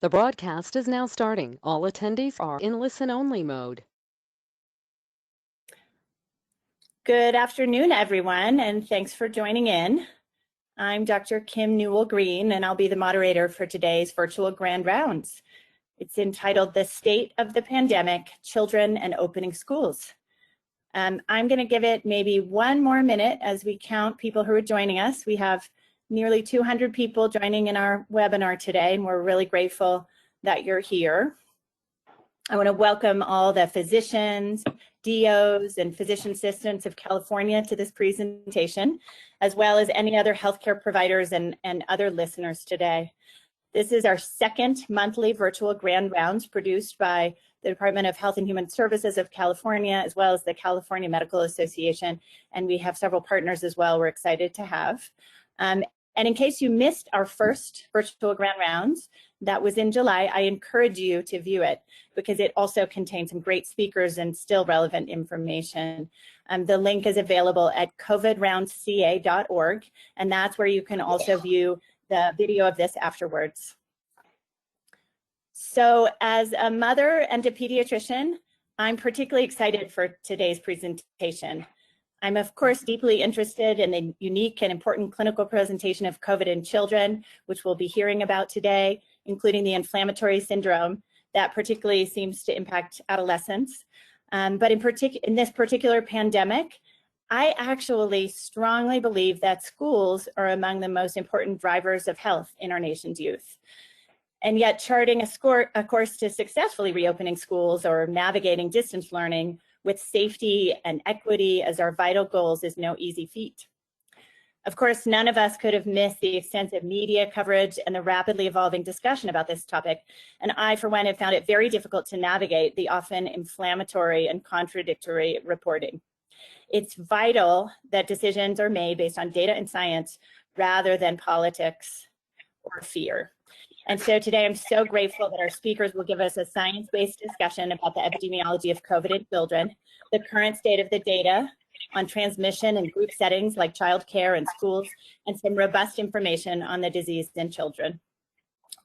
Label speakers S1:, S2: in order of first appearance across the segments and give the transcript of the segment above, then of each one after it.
S1: The broadcast is now starting. All attendees are in listen-only mode.
S2: Good afternoon, everyone, and thanks for joining in. I'm Dr. Kim Newell-Green, and I'll be the moderator for today's virtual Grand Rounds. It's entitled The State of the Pandemic, Children and Opening Schools. I'm going to give it maybe one more minute as we count people who are joining us. We have nearly 200 people joining in our webinar today, and we're really grateful that you're here. I want to welcome all the physicians, DOs, and physician assistants of California to this presentation, as well as any other healthcare providers and other listeners today. This is our second monthly virtual Grand Rounds produced by the Department of Health and Human Services of California, as well as the California Medical Association, and we have several partners as well we're excited to have. And in case you missed our first virtual Grand Rounds, that was in July, I encourage you to view it because it also contains some great speakers and still relevant information. The link is available at covidroundsca.org, and that's where you can also view the video of this afterwards. So as a mother and a pediatrician, I'm particularly excited for today's presentation. I'm, of course, deeply interested in the unique and important clinical presentation of COVID in children, which we'll be hearing about today, including the inflammatory syndrome that particularly seems to impact adolescents. But in this particular pandemic, I actually strongly believe that schools are among the most important drivers of health in our nation's youth. And yet charting a course to successfully reopening schools or navigating distance learning with safety and equity as our vital goals is no easy feat. Of course, none of us could have missed the extensive media coverage and the rapidly evolving discussion about this topic. And I, for one, have found it very difficult to navigate the often inflammatory and contradictory reporting. It's vital that decisions are made based on data and science rather than politics or fear. And so today I'm so grateful that our speakers will give us a science-based discussion about the epidemiology of COVID in children, the current state of the data on transmission in group settings like childcare and schools, and some robust information on the disease in children.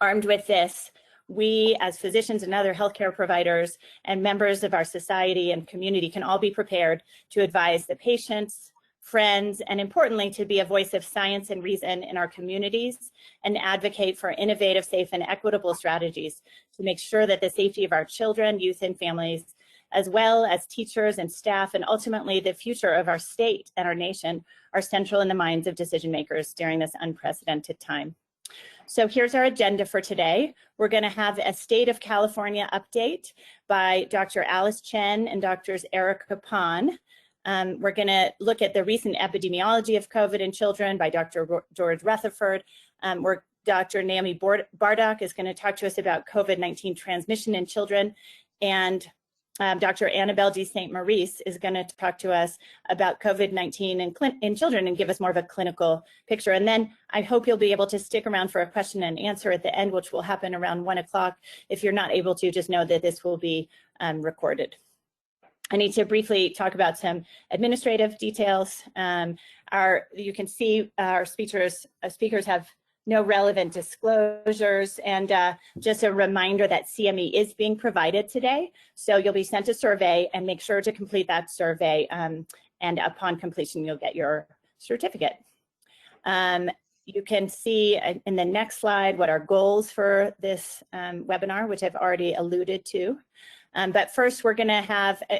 S2: Armed with this, we as physicians and other healthcare providers and members of our society and community can all be prepared to advise the patients, friends, and importantly, to be a voice of science and reason in our communities and advocate for innovative, safe, and equitable strategies to make sure that the safety of our children, youth, and families, as well as teachers and staff, and ultimately the future of our state and our nation are central in the minds of decision makers during this unprecedented time. So here's our agenda for today. We're going to have a State of California update by Dr. Alice Chen and Drs. Eric Capon. We're going to look at the recent epidemiology of COVID in children by Dr. George Rutherford. Dr. Naomi Bardock is going to talk to us about COVID-19 transmission in children, and Dr. Annabelle de St. Maurice is going to talk to us about COVID-19 in children and give us more of a clinical picture. And then I hope you'll be able to stick around for a question and answer at the end, which will happen around 1 o'clock. If you're not able to, just know that this will be recorded. I need to briefly talk about some administrative details. You can see our speakers have no relevant disclosures, and just a reminder that CME is being provided today. So you'll be sent a survey and make sure to complete that survey, and upon completion, you'll get your certificate. You can see in the next slide what our goals for this webinar, which I've already alluded to. But first, we're going to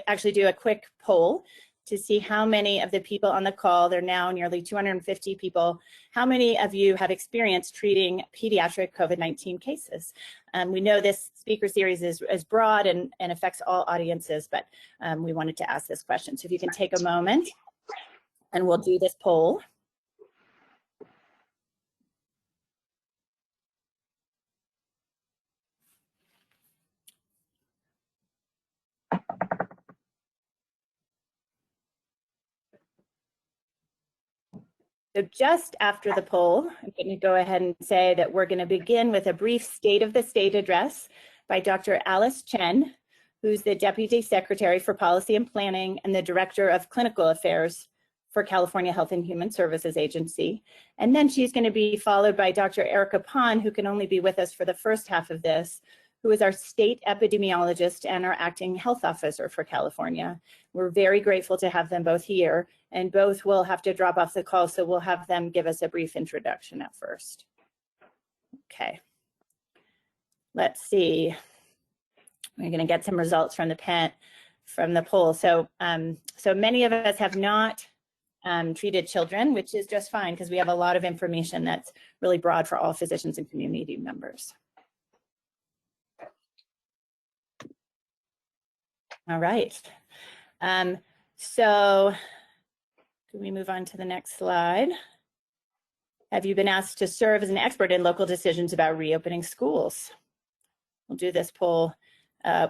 S2: actually do a quick poll to see how many of the people on the call, there are now nearly 250 people, how many of you have experienced treating pediatric COVID-19 cases? We know this speaker series is broad and affects all audiences, but we wanted to ask this question. So if you can take a moment and we'll do this poll. So just after the poll, I'm going to go ahead and say that we're going to begin with a brief State of the State address by Dr. Alice Chen, who's the Deputy Secretary for Policy and Planning and the Director of Clinical Affairs for California Health and Human Services Agency. And then she's going to be followed by Dr. Erica Pon, who can only be with us for the first half of this, who is our state epidemiologist and our acting health officer for California. We're very grateful to have them both here, and both will have to drop off the call, so we'll have them give us a brief introduction at first. Okay, let's see. We're going to get some results from the poll. So many of us have not treated children, which is just fine because we have a lot of information that's really broad for all physicians and community members. All right. So can we move on to the next slide? Have you been asked to serve as an expert in local decisions about reopening schools? We'll do this poll.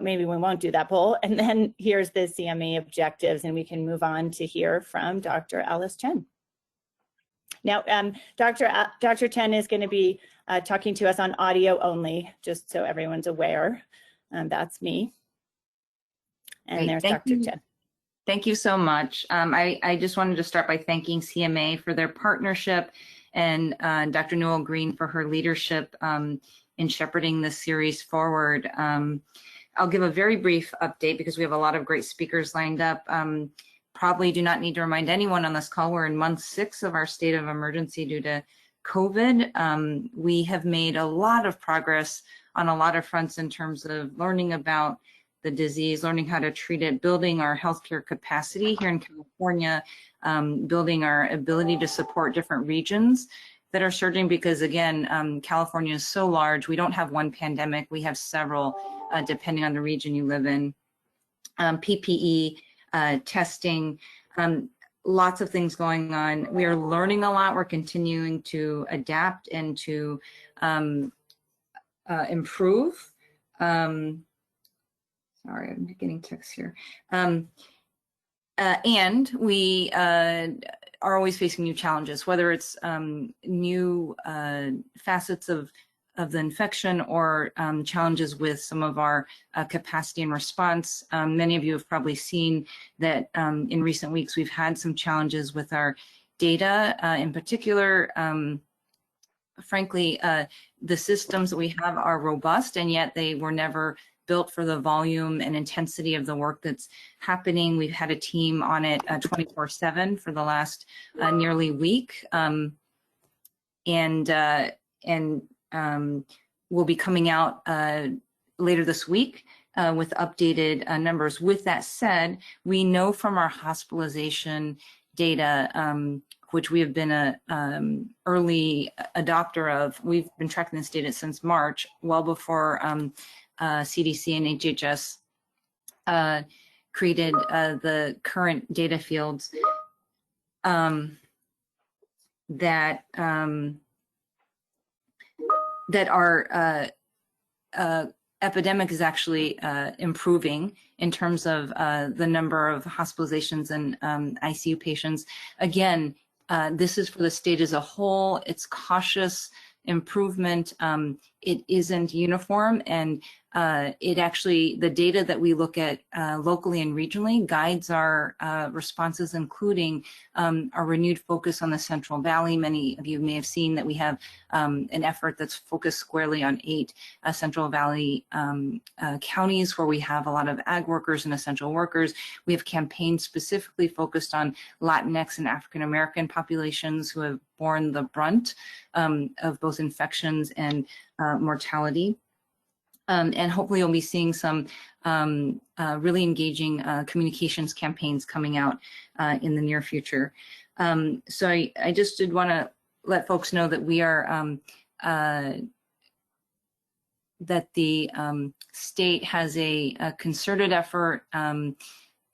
S2: Maybe we won't do that poll. And then here's the CME objectives, and we can move on to hear from Dr. Alice Chen. Now, Dr. Chen is going to be talking to us on audio only, just so everyone's aware. That's me. And
S3: Great.
S2: there's Dr. Chen.
S3: Thank you so much. I just wanted to start by thanking CMA for their partnership and Dr. Noel Green for her leadership in shepherding this series forward. I'll give a very brief update because we have a lot of great speakers lined up. Probably do not need to remind anyone on this call, we're in month 6 of our state of emergency due to COVID. We have made a lot of progress on a lot of fronts in terms of learning about the disease, learning how to treat it, building our healthcare capacity here in California, building our ability to support different regions that are surging because, again, California is so large. We don't have one pandemic. We have several, depending on the region you live in. PPE, testing, lots of things going on. We are learning a lot. We're continuing to adapt and to improve. Sorry, I'm getting texts here. And we are always facing new challenges, whether it's new facets of the infection or challenges with some of our capacity and response. Many of you have probably seen that in recent weeks, we've had some challenges with our data. In particular, frankly, the systems that we have are robust, and yet they were never built for the volume and intensity of the work that's happening. We've had a team on it 24/7 for the last nearly week, and we'll be coming out later this week with updated numbers. With that said, we know from our hospitalization data, which we have been an early adopter of, we've been tracking this data since March, well before CDC and HHS created the current data fields that our epidemic is actually improving in terms of the number of hospitalizations and ICU patients. Again, this is for the state as a whole. It's cautious improvement. It isn't uniform, and it actually, the data that we look at locally and regionally guides our responses, including our renewed focus on the Central Valley. Many of you may have seen that we have an effort that's focused squarely on 8 Central Valley counties where we have a lot of ag workers and essential workers. We have campaigns specifically focused on Latinx and African American populations who have borne the brunt of both infections and mortality. And hopefully you'll be seeing some really engaging communications campaigns coming out in the near future. So I just did want to let folks know that we are, that the state has a concerted effort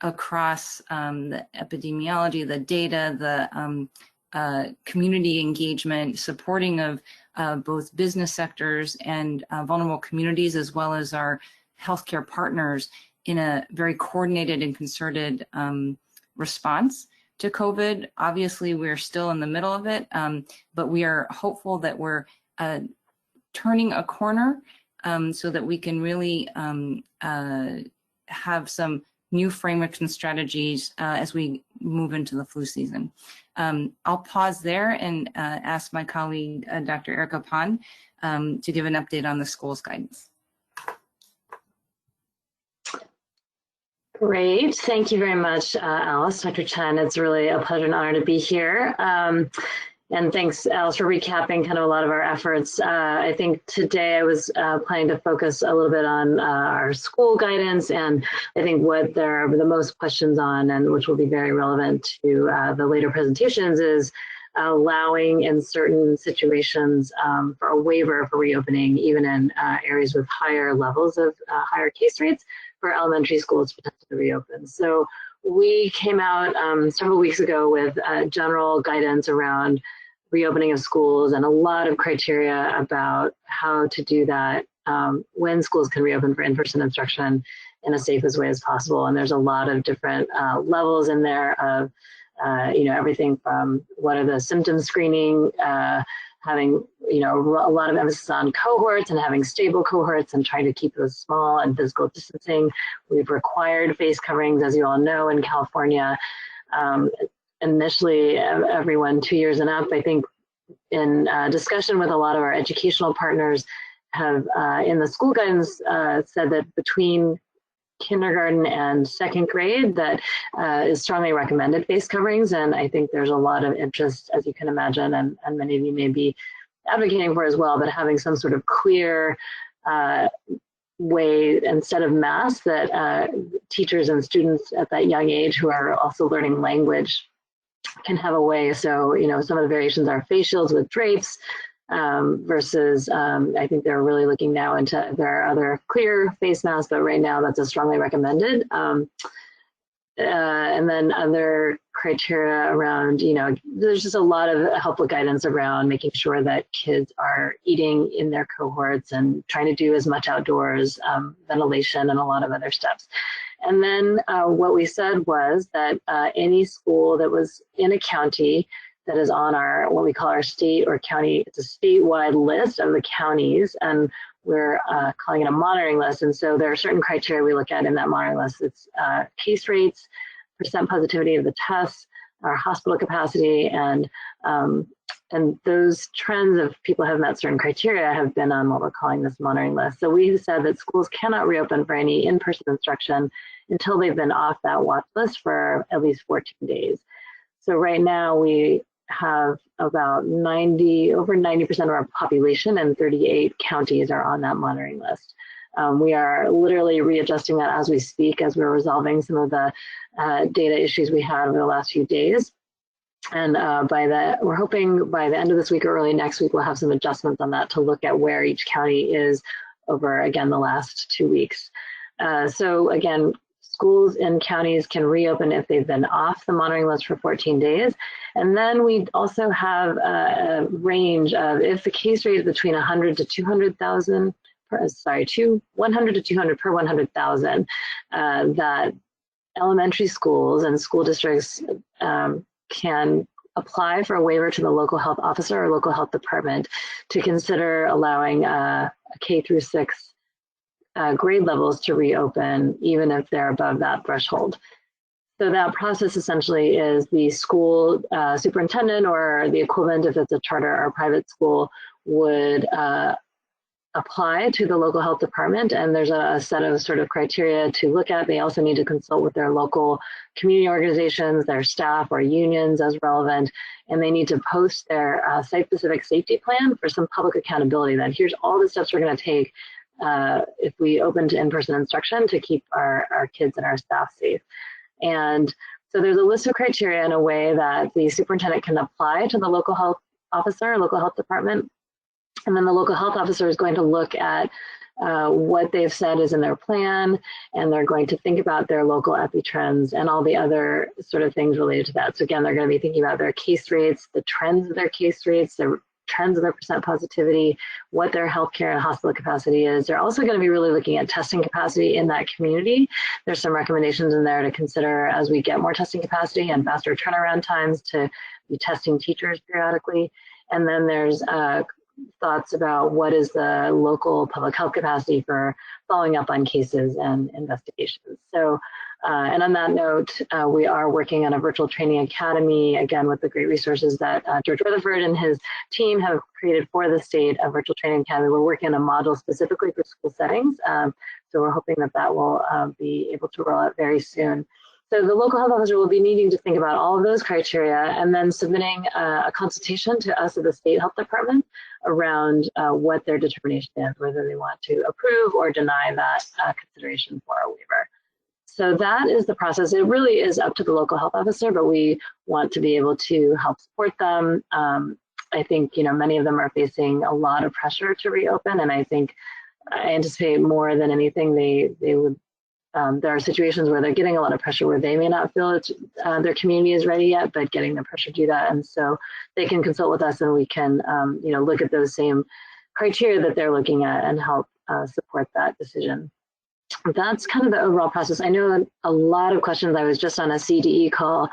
S3: across the epidemiology, the data, the community engagement, supporting of both business sectors and vulnerable communities, as well as our healthcare partners in a very coordinated and concerted response to COVID. Obviously, we're still in the middle of it, but we are hopeful that we're turning a corner so that we can really have some new frameworks and strategies as we move into the flu season. I'll pause there and ask my colleague, Dr. Erica Pond, to give an update on the school's guidance.
S4: Great. Thank you very much, Alice, Dr. Chen. It's really a pleasure and honor to be here. And thanks, Alice, for recapping kind of a lot of our efforts. I think today I was planning to focus a little bit on our school guidance, and I think what there are the most questions on, and which will be very relevant to the later presentations, is allowing in certain situations for a waiver for reopening, even in areas with higher levels of higher case rates, for elementary schools potentially reopen. So we came out several weeks ago with general guidance around reopening of schools and a lot of criteria about how to do that when schools can reopen for in-person instruction in a safest way as possible. And there's a lot of different levels in there of everything from what are the symptom screening, having a lot of emphasis on cohorts and having stable cohorts and trying to keep those small, and physical distancing. We've required face coverings, as you all know, in California. Initially, everyone 2 years and up. I think in discussion with a lot of our educational partners have in the school guidance said that between kindergarten and second grade that is strongly recommended face coverings, and I think there's a lot of interest, as you can imagine, and many of you may be advocating for as well, but having some sort of clear way instead of masks that teachers and students at that young age who are also learning language can have a way. So some of the variations are face shields with drapes, versus I think they're really looking now into, there are other clear face masks, but right now that's a strongly recommended. And then other criteria around, there's just a lot of helpful guidance around making sure that kids are eating in their cohorts and trying to do as much outdoors, ventilation, and a lot of other steps. And then what we said was that any school that was in a county that is on our, what we call our state or county, it's a statewide list of the counties, and we're calling it a monitoring list. And so there are certain criteria we look at in that monitoring list. It's case rates, percent positivity of the tests, our hospital capacity, and those trends of people have met certain criteria have been on what we're calling this monitoring list. So we said that schools cannot reopen for any in-person instruction until they've been off that watch list for at least 14 days. So right now we have about over 90% of our population and 38 counties are on that monitoring list. We are literally readjusting that as we speak, as we're resolving some of the data issues we had over the last few days. And we're hoping by the end of this week or early next week, we'll have some adjustments on that to look at where each county is over, again, the last 2 weeks. So again, schools in counties can reopen if they've been off the monitoring list for 14 days. And then we also have a range of, if the case rate is between 100 to 200,000, 100 to 200 per 100,000, that elementary schools and school districts can apply for a waiver to the local health officer or local health department to consider allowing K through 6 grade levels to reopen, even if they're above that threshold. So that process essentially is the school superintendent, or the equivalent if it's a charter or private school, would apply to the local health department, and there's a set of sort of criteria to look at. They also need to consult with their local community organizations, their staff or unions as relevant, and they need to post their site-specific safety plan for some public accountability. That here's all the steps we're going to take if we open to in-person instruction to keep our kids and our staff safe. And so there's a list of criteria in a way that the superintendent can apply to the local health officer, local health department. And then the local health officer is going to look at what they've said is in their plan, and they're going to think about their local epi trends and all the other sort of things related to that. So again, they're going to be thinking about their case rates, the trends of their case rates, the trends of their percent positivity, what their healthcare and hospital capacity is. They're also going to be really looking at testing capacity in that community. There's some recommendations in there to consider as we get more testing capacity and faster turnaround times to be testing teachers periodically. And then there's thoughts about what is the local public health capacity for following up on cases and investigations. So, and on that note, we are working on a virtual training academy, again, with the great resources that George Rutherford and his team have created for the state, a virtual training academy. We're working on a model specifically for school settings. So we're hoping that that will be able to roll out very soon. So the local health officer will be needing to think about all of those criteria and then submitting a consultation to us at the state health department around what their determination is, whether they want to approve or deny that consideration for a waiver. So that is the process. It really is up to the local health officer, but we want to be able to help support them. I think, many of them are facing a lot of pressure to reopen, and I anticipate more than anything they would. There are situations where they're getting a lot of pressure where they may not feel their community is ready yet, but getting the pressure to do that. And so they can consult with us and we can, look at those same criteria that they're looking at and help support that decision. That's kind of the overall process. I know a lot of questions. I was just on a CDE call,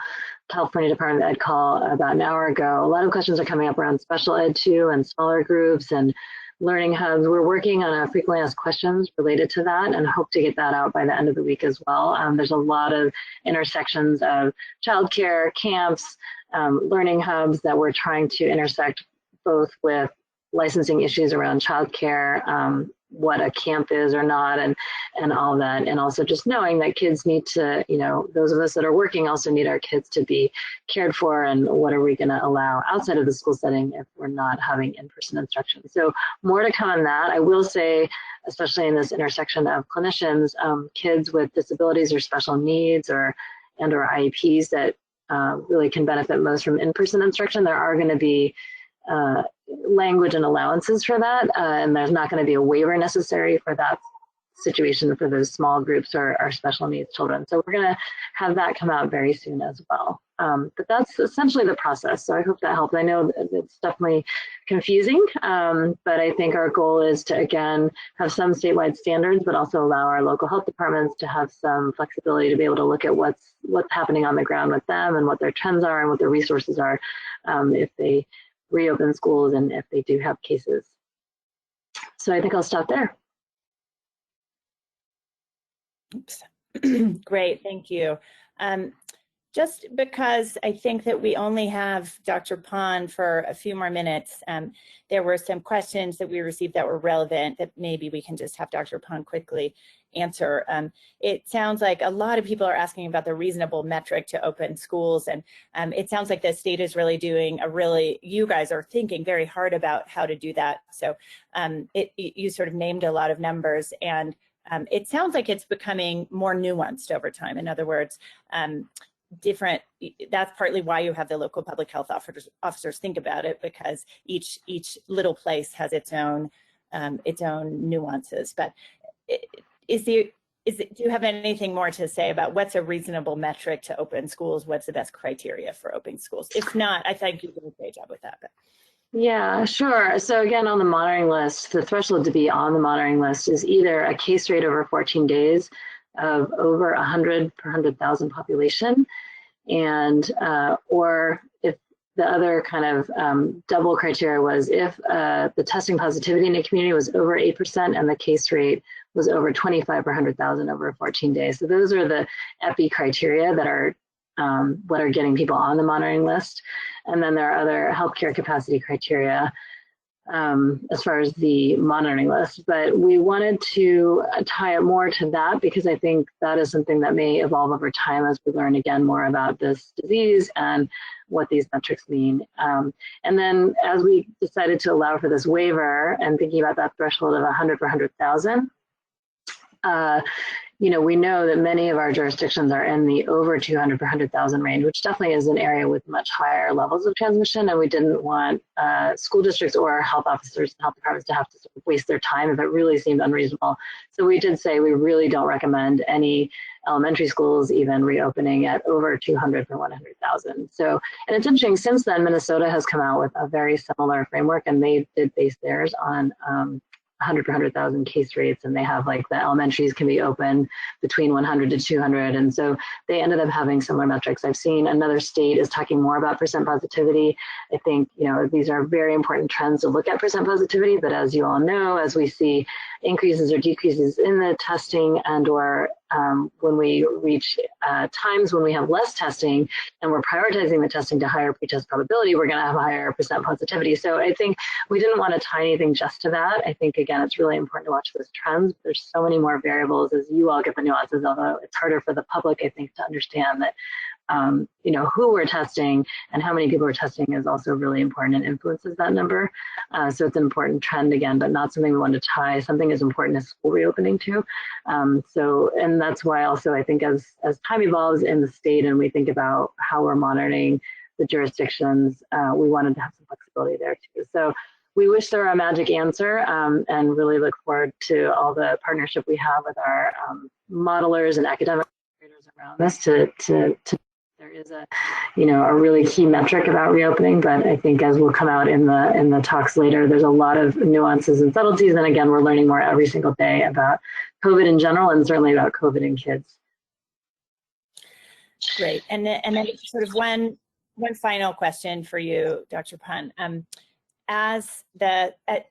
S4: California Department of Ed call, about an hour ago. A lot of questions are coming up around special ed too, and smaller groups and learning hubs. We're working on a frequently asked questions related to that and hope to get that out by the end of the week as well. There's a lot of intersections of childcare, camps, learning hubs that we're trying to intersect both with licensing issues around childcare, what a camp is or not, and all that. And also just knowing that kids need to, those of us that are working also need our kids to be cared for, and what are we going to allow outside of the school setting if we're not having in-person instruction. So more to come on that. I will say, especially in this intersection of clinicians, kids with disabilities or special needs or IEPs that really can benefit most from in-person instruction, there are going to be language and allowances for that, and there's not going to be a waiver necessary for that situation for those small groups or special needs children. So we're going to have that come out very soon as well. But that's essentially the process. So I hope that helped. I know it's definitely confusing, but I think our goal is to, again, have some statewide standards, but also allow our local health departments to have some flexibility to be able to look at what's happening on the ground with them and what their trends are and what their resources are if they reopen schools and if they do have cases. So I think I'll stop there.
S2: Oops. Great, thank you. Just because I think that we only have Dr. Pond for a few more minutes, there were some questions that we received that were relevant that maybe we can just have Dr. Pond quickly answer. It sounds like a lot of people are asking about the reasonable metric to open schools, and it sounds like the state is really doing you guys are thinking very hard about how to do that. So you sort of named a lot of numbers, and it sounds like it's becoming more nuanced over time. In other words, that's partly why you have the local public health officers think about it, because each little place has its own nuances. But do you have anything more to say about what's a reasonable metric to open schools? What's the best criteria for opening schools? If not, I think you did a great job with that. But.
S4: Yeah, sure. So again, on the monitoring list, the threshold to be on the monitoring list is either a case rate over 14 days of over 100 per 100,000 population, and or if the other kind of double criteria was if the testing positivity in the community was over 8% and the case rate was over 25 per 100,000 over 14 days. So those are the EPI criteria that are what are getting people on the monitoring list. And then there are other healthcare capacity criteria as far as the monitoring list. But we wanted to tie it more to that because I think that is something that may evolve over time as we learn again more about this disease and what these metrics mean. And then as we decided to allow for this waiver and thinking about that threshold of 100 per 100,000, we know that many of our jurisdictions are in the over 200 per 100,000 range, which definitely is an area with much higher levels of transmission. And we didn't want school districts or health officers and health departments to have to sort of waste their time if it really seemed unreasonable. So we did say we really don't recommend any elementary schools even reopening at over 200 per 100,000. So, and it's interesting, since then, Minnesota has come out with a very similar framework, and they did base theirs on 100 per 100,000 case rates, and they have like the elementaries can be open between 100 to 200. And so they ended up having similar metrics. I've seen another state is talking more about percent positivity. I think, these are very important trends to look at percent positivity, but as you all know, as we see increases or decreases in the testing and or when we reach times when we have less testing and we're prioritizing the testing to higher pretest probability, we're going to have a higher percent positivity. So I think we didn't want to tie anything just to that. I think, again, it's really important to watch those trends. There's so many more variables as you all get the nuances, although it's harder for the public, I think, to understand that who we're testing and how many people we're testing is also really important and influences that number. So it's an important trend again, but not something we want to tie something as important as school reopening to. And that's why also I think as time evolves in the state and we think about how we're monitoring the jurisdictions, we wanted to have some flexibility there too. So we wish there were a magic answer and really look forward to all the partnership we have with our modelers and academic around this to there is a really key metric about reopening, but I think as will come out in the talks later, there's a lot of nuances and subtleties, and again, we're learning more every single day about COVID in general and certainly about COVID in kids.
S2: Great, and then sort of one final question for you, Dr. Punt. As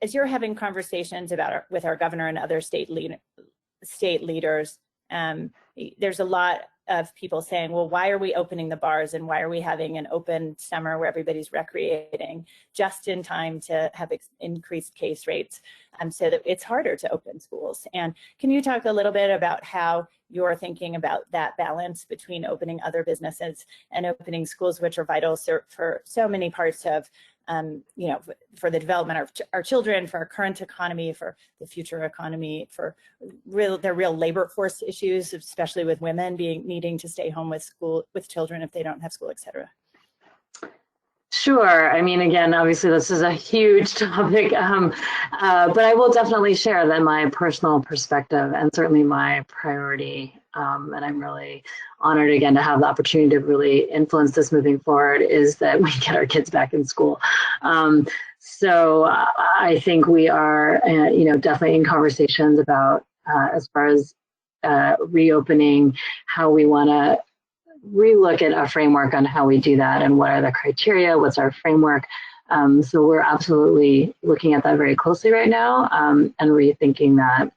S2: you're having conversations with our governor and other state leaders, there's a lot of people saying, well, why are we opening the bars and why are we having an open summer where everybody's recreating just in time to have increased case rates, so that it's harder to open schools? And can you talk a little bit about how you're thinking about that balance between opening other businesses and opening schools, which are vital for so many parts of for the development of our children, for our current economy, for the future economy, for their real labor force issues, especially with women needing to stay home with children if they don't have school, et cetera?
S4: Sure. I mean, again, obviously this is a huge topic, but I will definitely share that my personal perspective and certainly my priority, and I'm really honored again to have the opportunity to really influence this moving forward, is that we get our kids back in school. So I think we are, definitely in conversations about as far as reopening, how we want to relook at a framework on how we do that and what are the criteria, what's our framework. So we're absolutely looking at that very closely right now and rethinking that.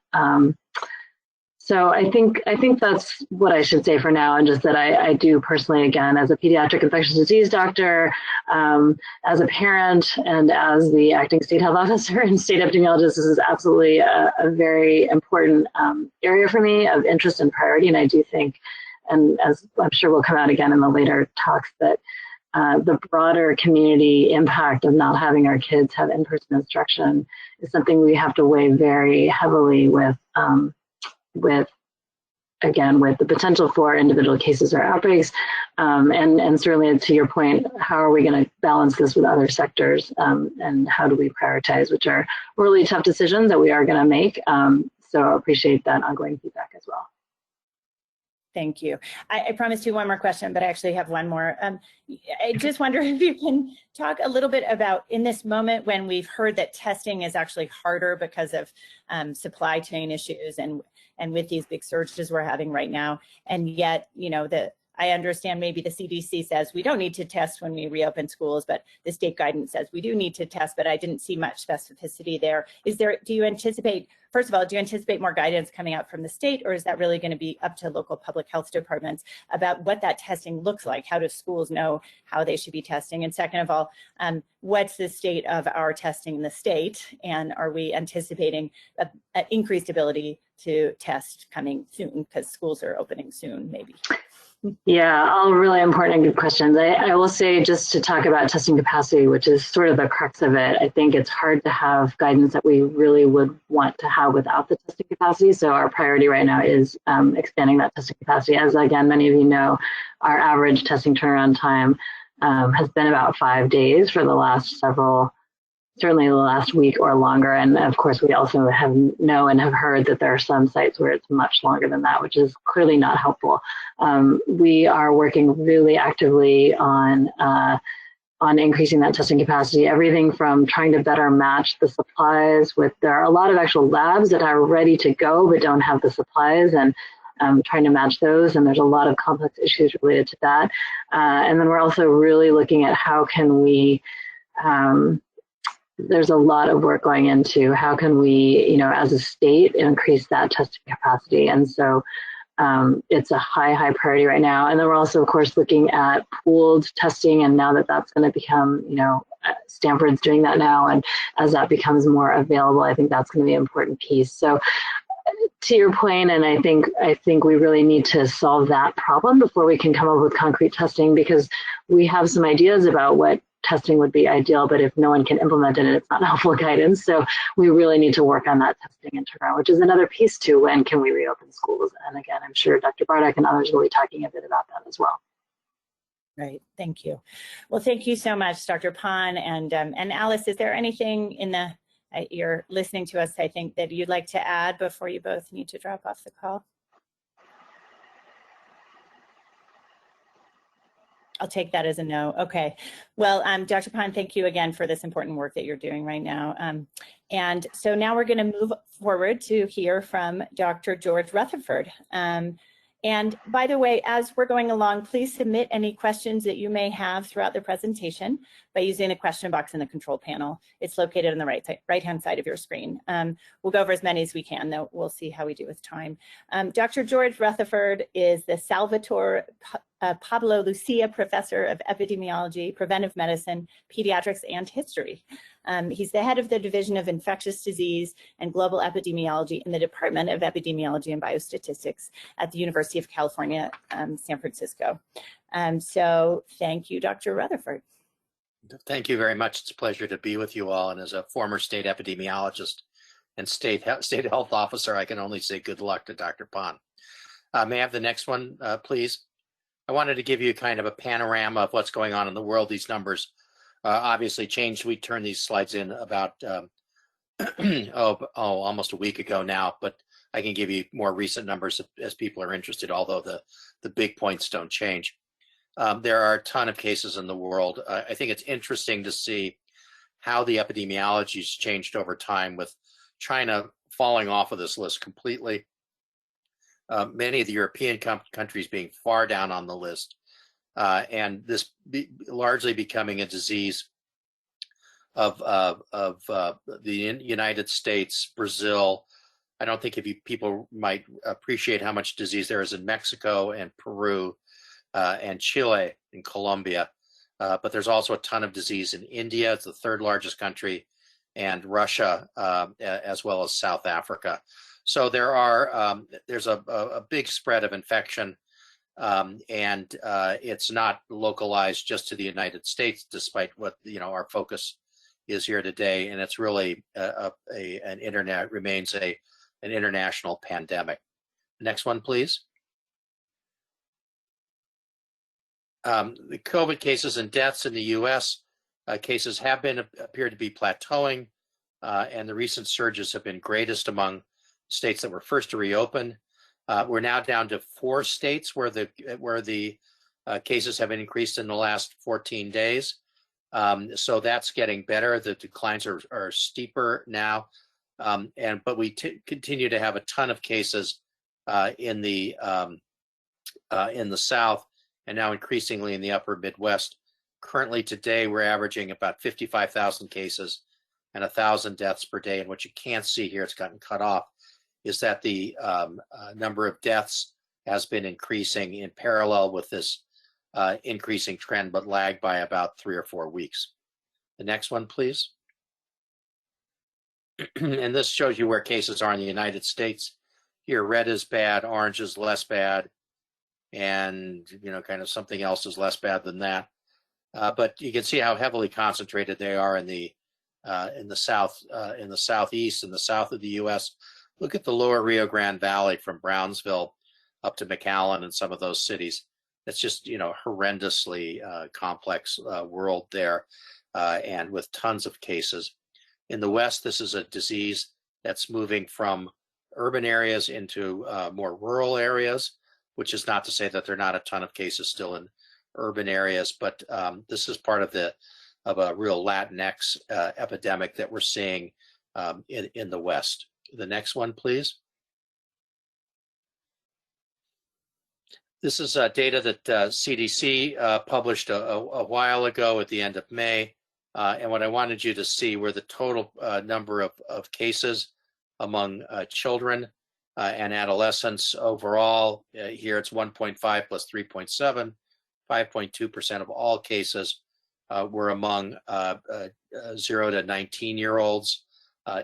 S4: So I think that's what I should say for now, and just that I do personally, again, as a pediatric infectious disease doctor, as a parent, and as the acting state health officer and state epidemiologist, this is absolutely a very important area for me of interest and priority. And I do think, and as I'm sure will come out again in the later talks, that the broader community impact of not having our kids have in-person instruction is something we have to weigh very heavily with the potential for individual cases or outbreaks. And certainly to your point, how are we going to balance this with other sectors, and how do we prioritize, which are really tough decisions that we are going to make. So I appreciate that ongoing feedback as well.
S2: Thank you. I promised you one more question, but I actually have one more. I just wonder if you can talk a little bit about, in this moment when we've heard that testing is actually harder because of supply chain issues and with these big surges we're having right now, and yet, I understand maybe the CDC says we don't need to test when we reopen schools, but the state guidance says we do need to test, but I didn't see much specificity there. Do you anticipate, first of all, do you anticipate more guidance coming out from the state, or is that really going to be up to local public health departments about what that testing looks like? How do schools know how they should be testing? And second of all, what's the state of our testing in the state? And are we anticipating an increased ability to test coming soon, because schools are opening soon, maybe?
S4: Yeah, all really important and good questions. I will say, just to talk about testing capacity, which is sort of the crux of it, I think it's hard to have guidance that we really would want to have without the testing capacity. So our priority right now is expanding that testing capacity. As again, many of you know, our average testing turnaround time has been about 5 days for the last certainly the last week or longer. And of course, we also have heard that there are some sites where it's much longer than that, which is clearly not helpful. We are working really actively on on increasing that testing capacity, everything from trying to better match the supplies with, there are a lot of actual labs that are ready to go but don't have the supplies, and trying to match those, and there's a lot of complex issues related to that. And then we're also really looking at how can we, there's a lot of work going into how can we, you know, as a state, increase that testing capacity. And so it's a high priority right now. And then we're also, of course, looking at pooled testing. And now that that's going to become, you know, Stanford's doing that now. And as that becomes more available, I think that's going to be an important piece. So to your point, and I think we really need to solve that problem before we can come up with concrete testing, because we have some ideas about what testing would be ideal, but if no one can implement it, it's not helpful guidance. So we really need to work on that testing and turnaround, which is another piece to when can we reopen schools. And again, I'm sure Dr. Bartek and others will be talking a bit about that as well.
S2: Right, thank you. Well, thank you so much, Dr. Pan. And Alice, is there anything in the, you're listening to us, I think, that you'd like to add before you both need to drop off the call? I'll take that as a no. Okay. Well, Dr. Pan, thank you again for this important work that you're doing right now. And so now we're going to move forward to hear from Dr. George Rutherford. And by the way, as we're going along, please submit any questions that you may have throughout the presentation by using the question box in the control panel. It's located on the right-hand side of your screen. We'll go over as many as we can, though we'll see how we do with time. Dr. George Rutherford is the Salvatore Pablo Lucia Professor of Epidemiology, Preventive Medicine, Pediatrics, and History. He's the head of the Division of Infectious Disease and Global Epidemiology in the Department of Epidemiology and Biostatistics at the University of California, San Francisco. So thank you, Dr. Rutherford.
S5: Thank you very much. It's a pleasure to be with you all. And as a former state epidemiologist and state health officer, I can only say good luck to Dr. Pan. May I have the next one, please? I wanted to give you kind of a panorama of what's going on in the world. These numbers obviously changed. We turned these slides in about almost a week ago now, but I can give you more recent numbers as people are interested, although the big points don't change. There are a ton of cases in the world. I think it's interesting to see how the epidemiology has changed over time, with China falling off of this list completely. Many of the European countries being far down on the list, and this largely becoming a disease of the United States, Brazil. I don't think people might appreciate how much disease there is in Mexico and Peru and Chile and Colombia, but there's also a ton of disease in India. It's the third largest country, and Russia, as well as South Africa. So there's a big spread of infection, and it's not localized just to the United States, despite what our focus is here today. And it's really remains an international pandemic. Next one, please. The COVID cases and deaths in the U.S. Cases have appeared to be plateauing, and the recent surges have been greatest among states that were first to reopen. We're now down to 4 states where the cases have increased in the last 14 days. So that's getting better. The declines are steeper now, but we continue to have a ton of cases in the South, and now increasingly in the upper Midwest. Currently today, we're averaging about 55,000 cases and 1,000 deaths per day. And what you can't see here, it's gotten cut off, is that the number of deaths has been increasing in parallel with this increasing trend, but lagged by about 3 or 4 weeks. The next one, please. And this shows you where cases are in the United States. Here, red is bad, orange is less bad, and kind of something else is less bad than that. But you can see how heavily concentrated they are in the South, in the Southeast, in the south of the U.S. Look at the lower Rio Grande Valley from Brownsville up to McAllen and some of those cities. It's just horrendously complex world there, and with tons of cases. In the West, this is a disease that's moving from urban areas into more rural areas, which is not to say that there are not a ton of cases still in urban areas, but this is part of a real Latinx epidemic that we're seeing in the West. The next one, please. This is data that CDC published a while ago at the end of May. And what I wanted you to see were the total number of cases among children and adolescents overall. Here it's 1.5 plus 3.7. 5.2% of all cases were among 0 to 19-year-olds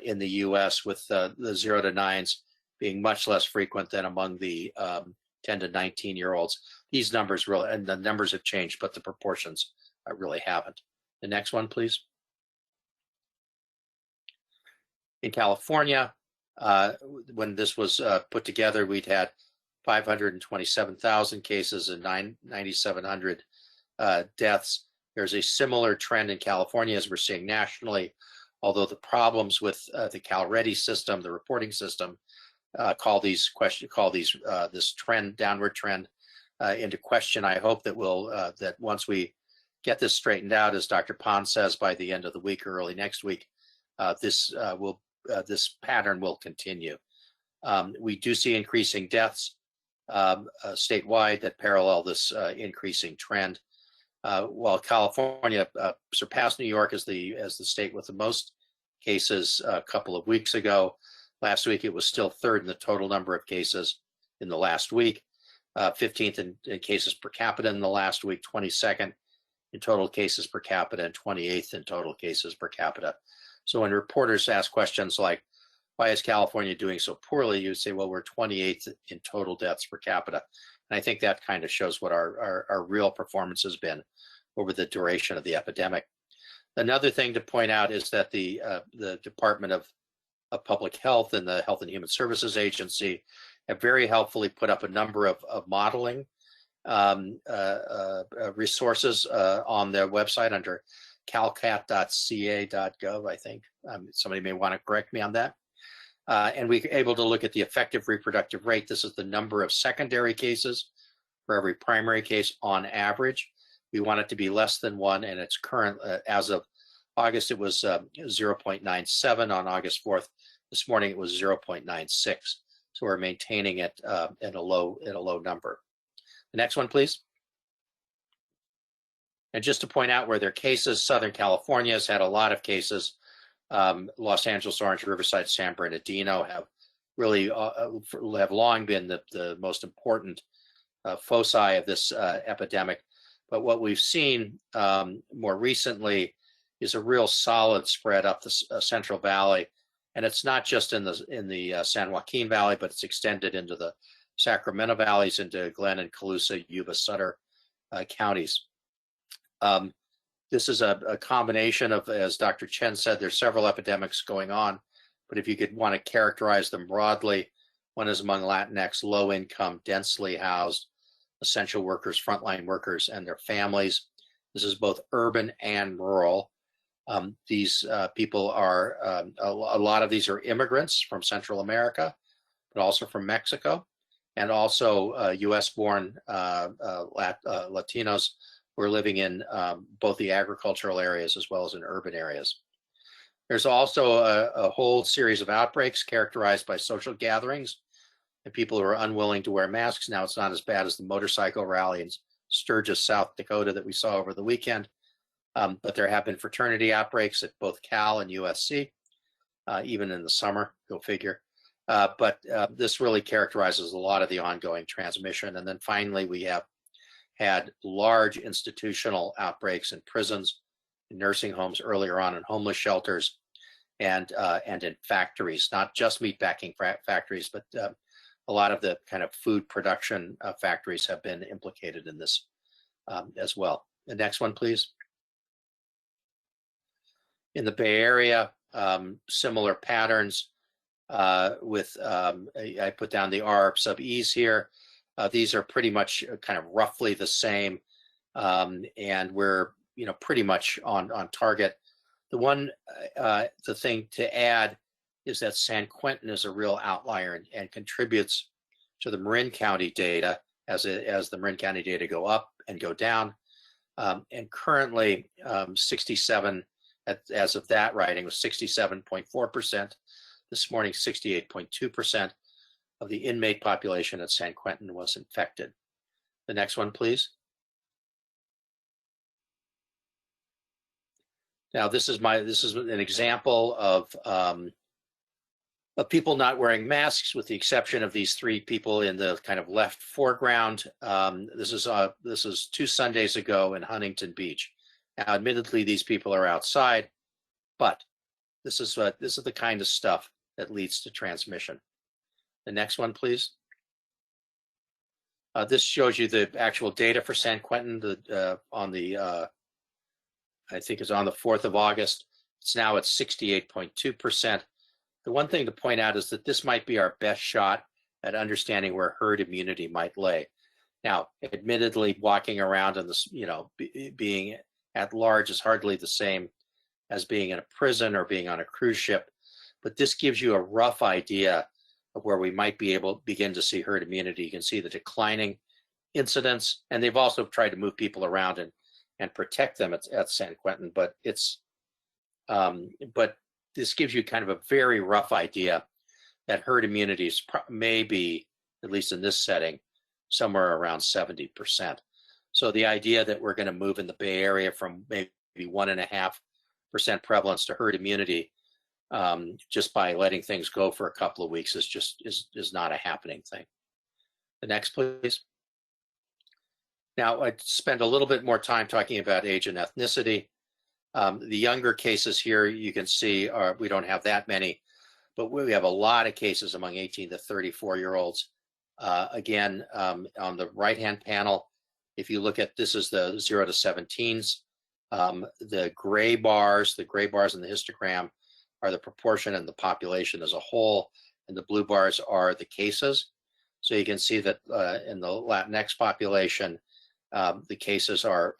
S5: in the US, with the 0 to 9s being much less frequent than among the 10 to 19-year-olds. These numbers really, and the numbers have changed, but the proportions really haven't. The next one, please. In California, when this was put together, we'd had 527,000 cases and 9,700 deaths. There's a similar trend in California as we're seeing nationally, although the problems with the CalReady system, the reporting system, call this downward trend into question. I hope that that once we get this straightened out, as Dr. Pond says, by the end of the week or early next week, this pattern will continue. We do see increasing deaths statewide that parallel this increasing trend. While California surpassed New York as the state with the most cases a couple of weeks ago, last week it was still third in the total number of cases in the last week, 15th in cases per capita in the last week, 22nd in total cases per capita, and 28th in total cases per capita. So when reporters ask questions like, why is California doing so poorly? You say, well, we're 28th in total deaths per capita. And I think that kind of shows what our real performance has been over the duration of the epidemic. Another thing to point out is that the Department of Public Health and the Health and Human Services Agency have very helpfully put up a number of modeling resources on their website under calcat.ca.gov, I think. Somebody may want to correct me on that. And we're able to look at the effective reproductive rate. This is the number of secondary cases for every primary case on average. We want it to be less than 1, and it's current as of August, it was 0.97. On August 4th, this morning, it was 0.96. So we're maintaining it at a low number. The next one, please. And just to point out where there are cases, Southern California has had a lot of cases. Los Angeles, Orange, Riverside, San Bernardino have really have long been the most important foci of this epidemic. But what we've seen more recently is a real solid spread up the Central Valley, and it's not just in the San Joaquin Valley, but it's extended into the Sacramento valleys, into Glenn and Colusa, Yuba, Sutter counties. This is a combination of, as Dr. Chen said, there's several epidemics going on, but if you could want to characterize them broadly, one is among Latinx, low income, densely housed, essential workers, frontline workers, and their families. This is both urban and rural. These people are, a lot of these are immigrants from Central America, but also from Mexico, and also US-born Latinos who are living in both the agricultural areas as well as in urban areas. There's also a whole series of outbreaks characterized by social gatherings and people who are unwilling to wear masks. Now it's not as bad as the motorcycle rally in Sturgis, South Dakota that we saw over the weekend, but there have been fraternity outbreaks at both Cal and USC, even in the summer, go figure. But this really characterizes a lot of the ongoing transmission. And then finally, we have had large institutional outbreaks in prisons, in nursing homes earlier on, in homeless shelters, and in factories, not just meatpacking factories, but a lot of the kind of food production factories have been implicated in this as well. The next one, please. In the Bay Area, similar patterns with, I put down the R sub E's here. These are pretty much kind of roughly the same, and we're pretty much on target. The thing to add is that San Quentin is a real outlier and contributes to the Marin County data as the Marin County data go up and go down. And currently 67, as of that writing, was 67.4%. This morning, 68.2% of the inmate population at San Quentin was infected. The next one, please. Now, this is an example of people not wearing masks, with the exception of these three people in the kind of left foreground. This is 2 Sundays ago in Huntington Beach. Now, admittedly, these people are outside, but this is the kind of stuff that leads to transmission. The next one, please. This shows you the actual data for San Quentin I think it's on the 4th of August. It's now at 68.2%. The one thing to point out is that this might be our best shot at understanding where herd immunity might lay. Now, admittedly, walking around in this, being at large is hardly the same as being in a prison or being on a cruise ship, but this gives you a rough idea of where we might be able to begin to see herd immunity. You can see the declining incidence, and they've also tried to move people around and protect them at San Quentin, but this gives you kind of a very rough idea that herd immunity may be, at least in this setting, somewhere around 70%. So the idea that we're going to move in the Bay Area from maybe 1.5% prevalence to herd immunity just by letting things go for a couple of weeks is not a happening thing. The next, please. Now, I spend a little bit more time talking about age and ethnicity. The younger cases here, you can see, we don't have that many, but we have a lot of cases among 18 to 34-year-olds. Again, on the right-hand panel, if you look at, this is the 0 to 17s. The gray bars in the histogram are the proportion in the population as a whole, and the blue bars are the cases. So you can see that in the Latinx population, the cases are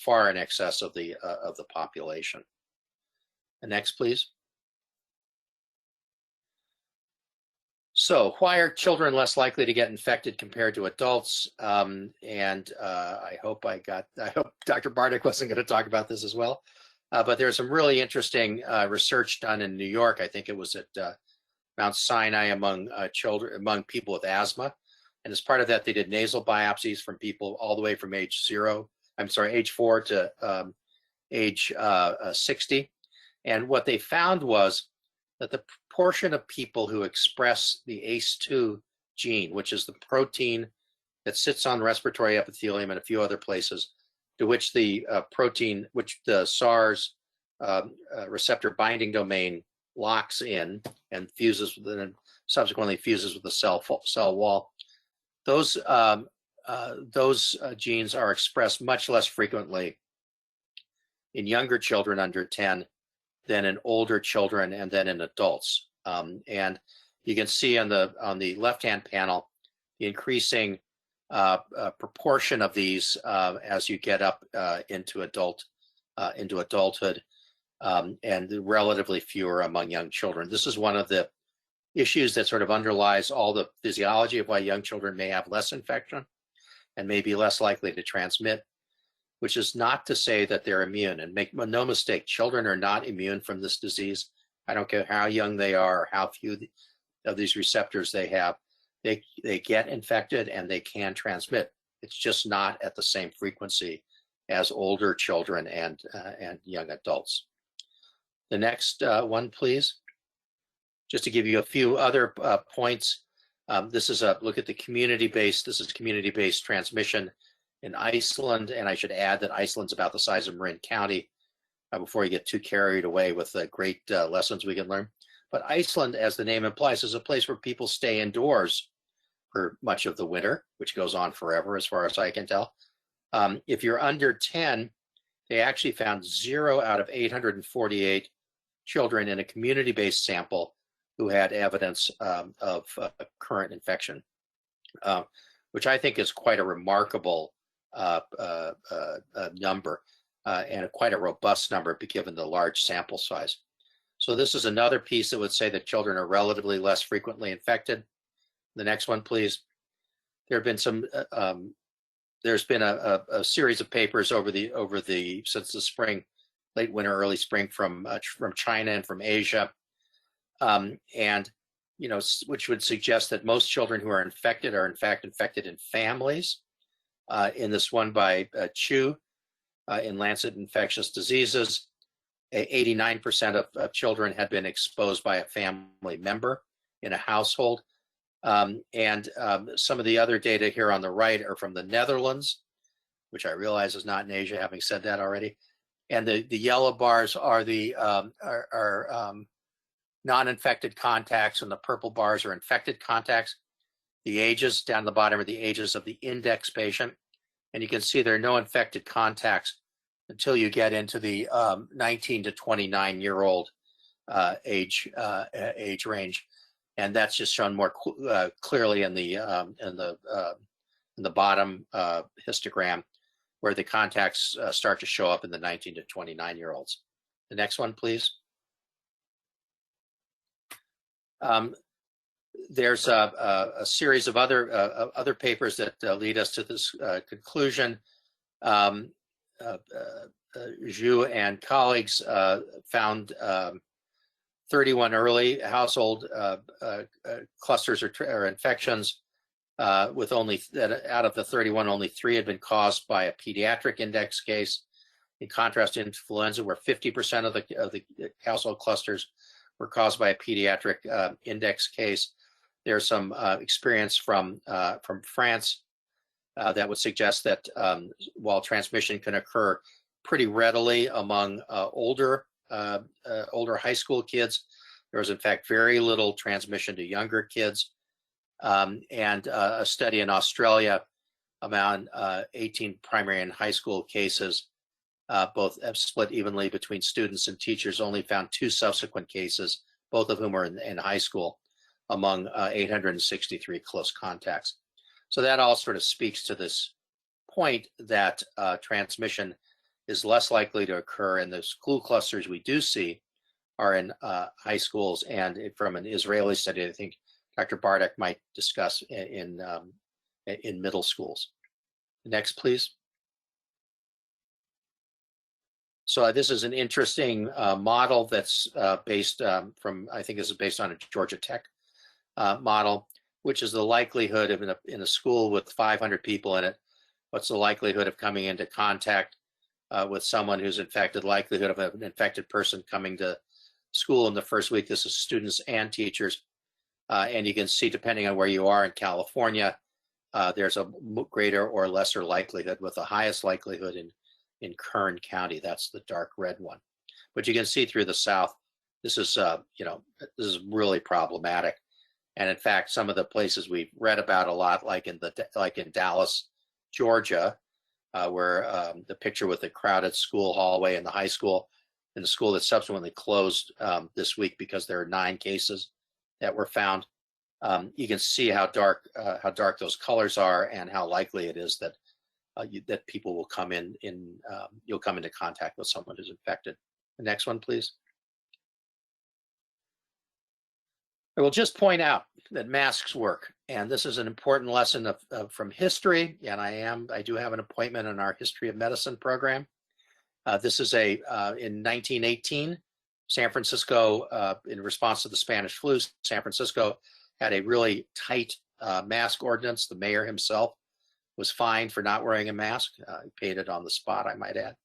S5: far in excess of the population. The next, please. So, why are children less likely to get infected compared to adults? I hope Dr. Bartek wasn't going to talk about this as well. But there's some really interesting research done in New York. I think it was at Mount Sinai among people with asthma. And as part of that, they did nasal biopsies from people all the way from age 4 to age 60. And what they found was that the proportion of people who express the ACE2 gene, which is the protein that sits on respiratory epithelium and a few other places, to which the SARS receptor binding domain locks in and fuses with, and subsequently fuses with the cell wall. Those genes are expressed much less frequently in younger children under 10 than in older children and then in adults. And you can see on the left-hand panel the increasing proportion of these as you get up into adulthood, and relatively fewer among young children. This is one of the issues that sort of underlies all the physiology of why young children may have less infection and may be less likely to transmit, which is not to say that they're immune. And make no mistake, children are not immune from this disease. I don't care how young they are or how few of these receptors they have. They get infected and they can transmit. It's just not at the same frequency as older children and young adults. The next one, please. Just to give you a few other points, this is a look at the community-based. This is community-based transmission in Iceland, and I should add that Iceland's about the size of Marin County. Before you get too carried away with the great lessons we can learn, but Iceland, as the name implies, is a place where people stay indoors for much of the winter, which goes on forever, as far as I can tell. If you're under 10, they actually found 0 out of 848 children in a community-based sample who had evidence of current infection, which I think is quite a remarkable number and quite a robust number given the large sample size. So this is another piece that would say that children are relatively less frequently infected. The next one, please. There have been some there's been a series of papers over the since the spring, late winter, early spring from China and from Asia, and which would suggest that most children who are infected are in fact infected in families. In this one by Chu in Lancet Infectious Diseases, 89% of children had been exposed by a family member in a household. Some of the other data here on the right are from the Netherlands, which I realize is not in Asia, having said that already. And the yellow bars are the non-infected contacts, and the purple bars are infected contacts. The ages down the bottom are the ages of the index patient. And you can see there are no infected contacts until you get into the 19 to 29-year-old age range. And that's just shown more clearly in the bottom histogram, where the contacts start to show up in the 19 to 29-year-olds. The next one, please. There's a series of other papers that lead us to this conclusion. Zhu and colleagues found 31 early household clusters or infections, with only out of the 31, only 3 had been caused by a pediatric index case. In contrast to influenza, where 50% of the household clusters were caused by a pediatric index case. There's some experience from France that would suggest that while transmission can occur pretty readily among older high school kids, there was in fact very little transmission to younger kids. And a study in Australia among 18 primary and high school cases, both split evenly between students and teachers, only found 2 subsequent cases, both of whom were in high school, among 863 close contacts. So that all sort of speaks to this point that transmission is less likely to occur in the school clusters we do see are in high schools, and from an Israeli study, I think Dr. Bartek might discuss in middle schools. Next, please. So this is an interesting model that's based from, I think this is based on a Georgia Tech model, which is the likelihood of in a school with 500 people in it, what's the likelihood of coming into contact with someone who's infected, likelihood of an infected person coming to school in the first week. This is students and teachers. And you can see, depending on where you are in California, there's a greater or lesser likelihood, with the highest likelihood in Kern County. That's the dark red one. But you can see through the South, this is, this is really problematic. And in fact, some of the places we've read about a lot, like in Dallas, Georgia, where the picture with the crowded school hallway in the high school, in the school that subsequently closed this week because there are 9 cases that were found. You can see how dark those colors are, and how likely it is that that people will come you'll come into contact with someone who's infected. The next one, please. I will just point out that masks work, and this is an important lesson from history. And I do have an appointment in our History of Medicine program. This is in 1918, San Francisco, in response to the Spanish flu, San Francisco had a really tight mask ordinance. The mayor himself was fined for not wearing a mask. He paid it on the spot, I might add.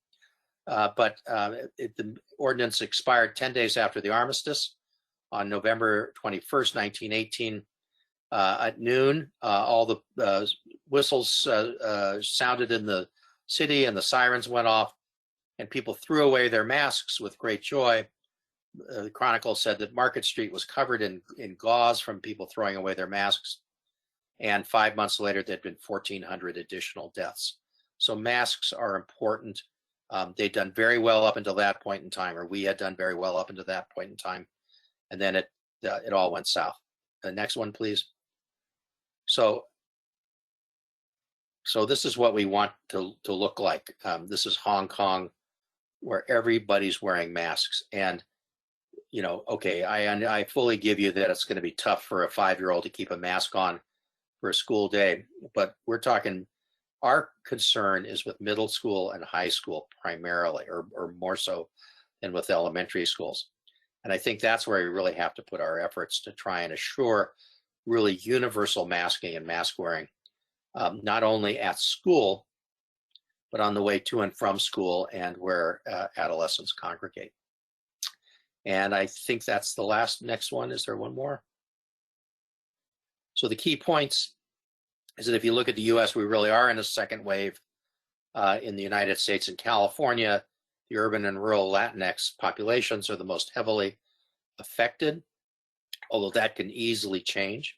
S5: But the ordinance expired 10 days after the armistice on November 21st, 1918. At noon, all the whistles sounded in the city, and the sirens went off, and people threw away their masks with great joy. The Chronicle said that Market Street was covered in gauze from people throwing away their masks. And 5 months later, there'd been 1,400 additional deaths. So masks are important. They'd done very well up until that point in time, or we had done very well up until that point in time. And then it all went south. The next one, please. So this is what we want to look like. This is Hong Kong, where everybody's wearing masks. And okay, I fully give you that it's going to be tough for a 5-year-old to keep a mask on for a school day, but we're talking Our concern is with middle school and high school primarily, or more so than with elementary schools. And I think that's where we really have to put our efforts to try and assure really universal masking and mask wearing, not only at school, but on the way to and from school and where adolescents congregate. And I think that's the next one. Is there one more? So the key points is that if you look at the US, we really are in a second wave. In the United States and California, the urban and rural Latinx populations are the most heavily affected, although that can easily change.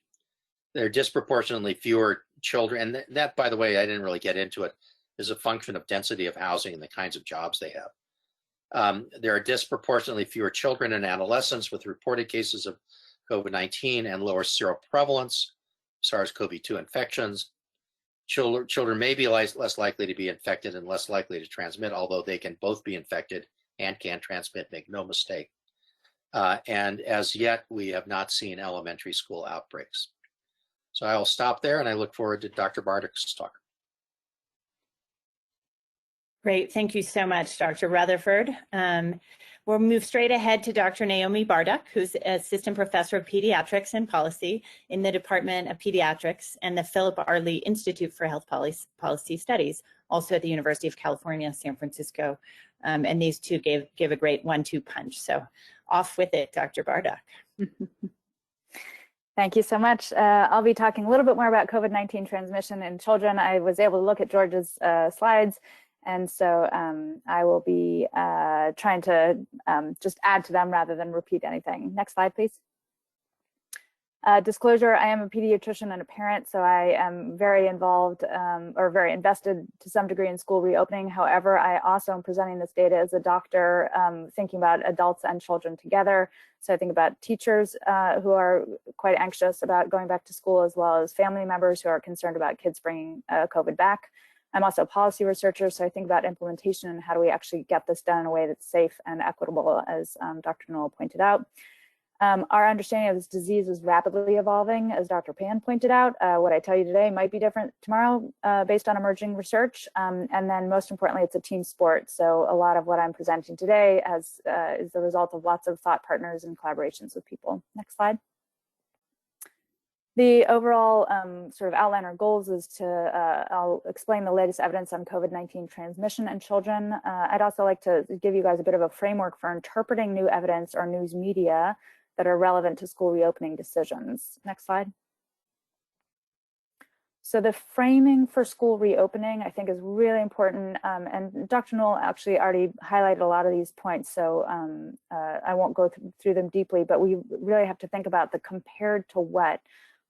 S5: There are disproportionately fewer children, and that, by the way, I didn't really get into it, is a function of density of housing and the kinds of jobs they have. There are disproportionately fewer children and adolescents with reported cases of COVID-19 and lower seroprevalence, SARS-CoV-2 infections. Children may be less likely to be infected and less likely to transmit, although they can both be infected and can transmit, make no mistake. And as yet, we have not seen elementary school outbreaks. So I'll stop there, and I look forward to Dr. Bardock's talk.
S2: Great, thank you so much, Dr. Rutherford. We'll move straight ahead to Dr. Naomi Bardock, who's Assistant Professor of Pediatrics and Policy in the Department of Pediatrics and the Philip Arley Institute for Health Policy Studies, also at the University of California, San Francisco. And these two give a great 1-2 punch. So off with it, Dr. Bardock.
S6: Thank you so much. I'll be talking a little bit more about COVID-19 transmission in children. I was able to look at George's slides, and so I will be trying to just add to them rather than repeat anything. Next slide, please. Disclosure, I am a pediatrician and a parent, so I am very involved or very invested to some degree in school reopening. However, I also am presenting this data as a doctor, thinking about adults and children together. So I think about teachers who are quite anxious about going back to school, as well as family members who are concerned about kids bringing COVID back. I'm also a policy researcher, so I think about implementation and how do we actually get this done in a way that's safe and equitable, as Dr. Noel pointed out. Our understanding of this disease is rapidly evolving, as Dr. Pan pointed out. What I tell you today might be different tomorrow based on emerging research. And then most importantly, it's a team sport. So a lot of what I'm presenting today is the result of lots of thought partners and collaborations with people. Next slide. The overall sort of outline or goals is to, I'll explain the latest evidence on COVID-19 transmission in children. I'd also like to give you guys a bit of a framework for interpreting new evidence or news media that are relevant to school reopening decisions. Next slide. So the framing for school reopening, I think, is really important. And Dr. Noel actually already highlighted a lot of these points, so I won't go through them deeply, but we really have to think about the compared to what.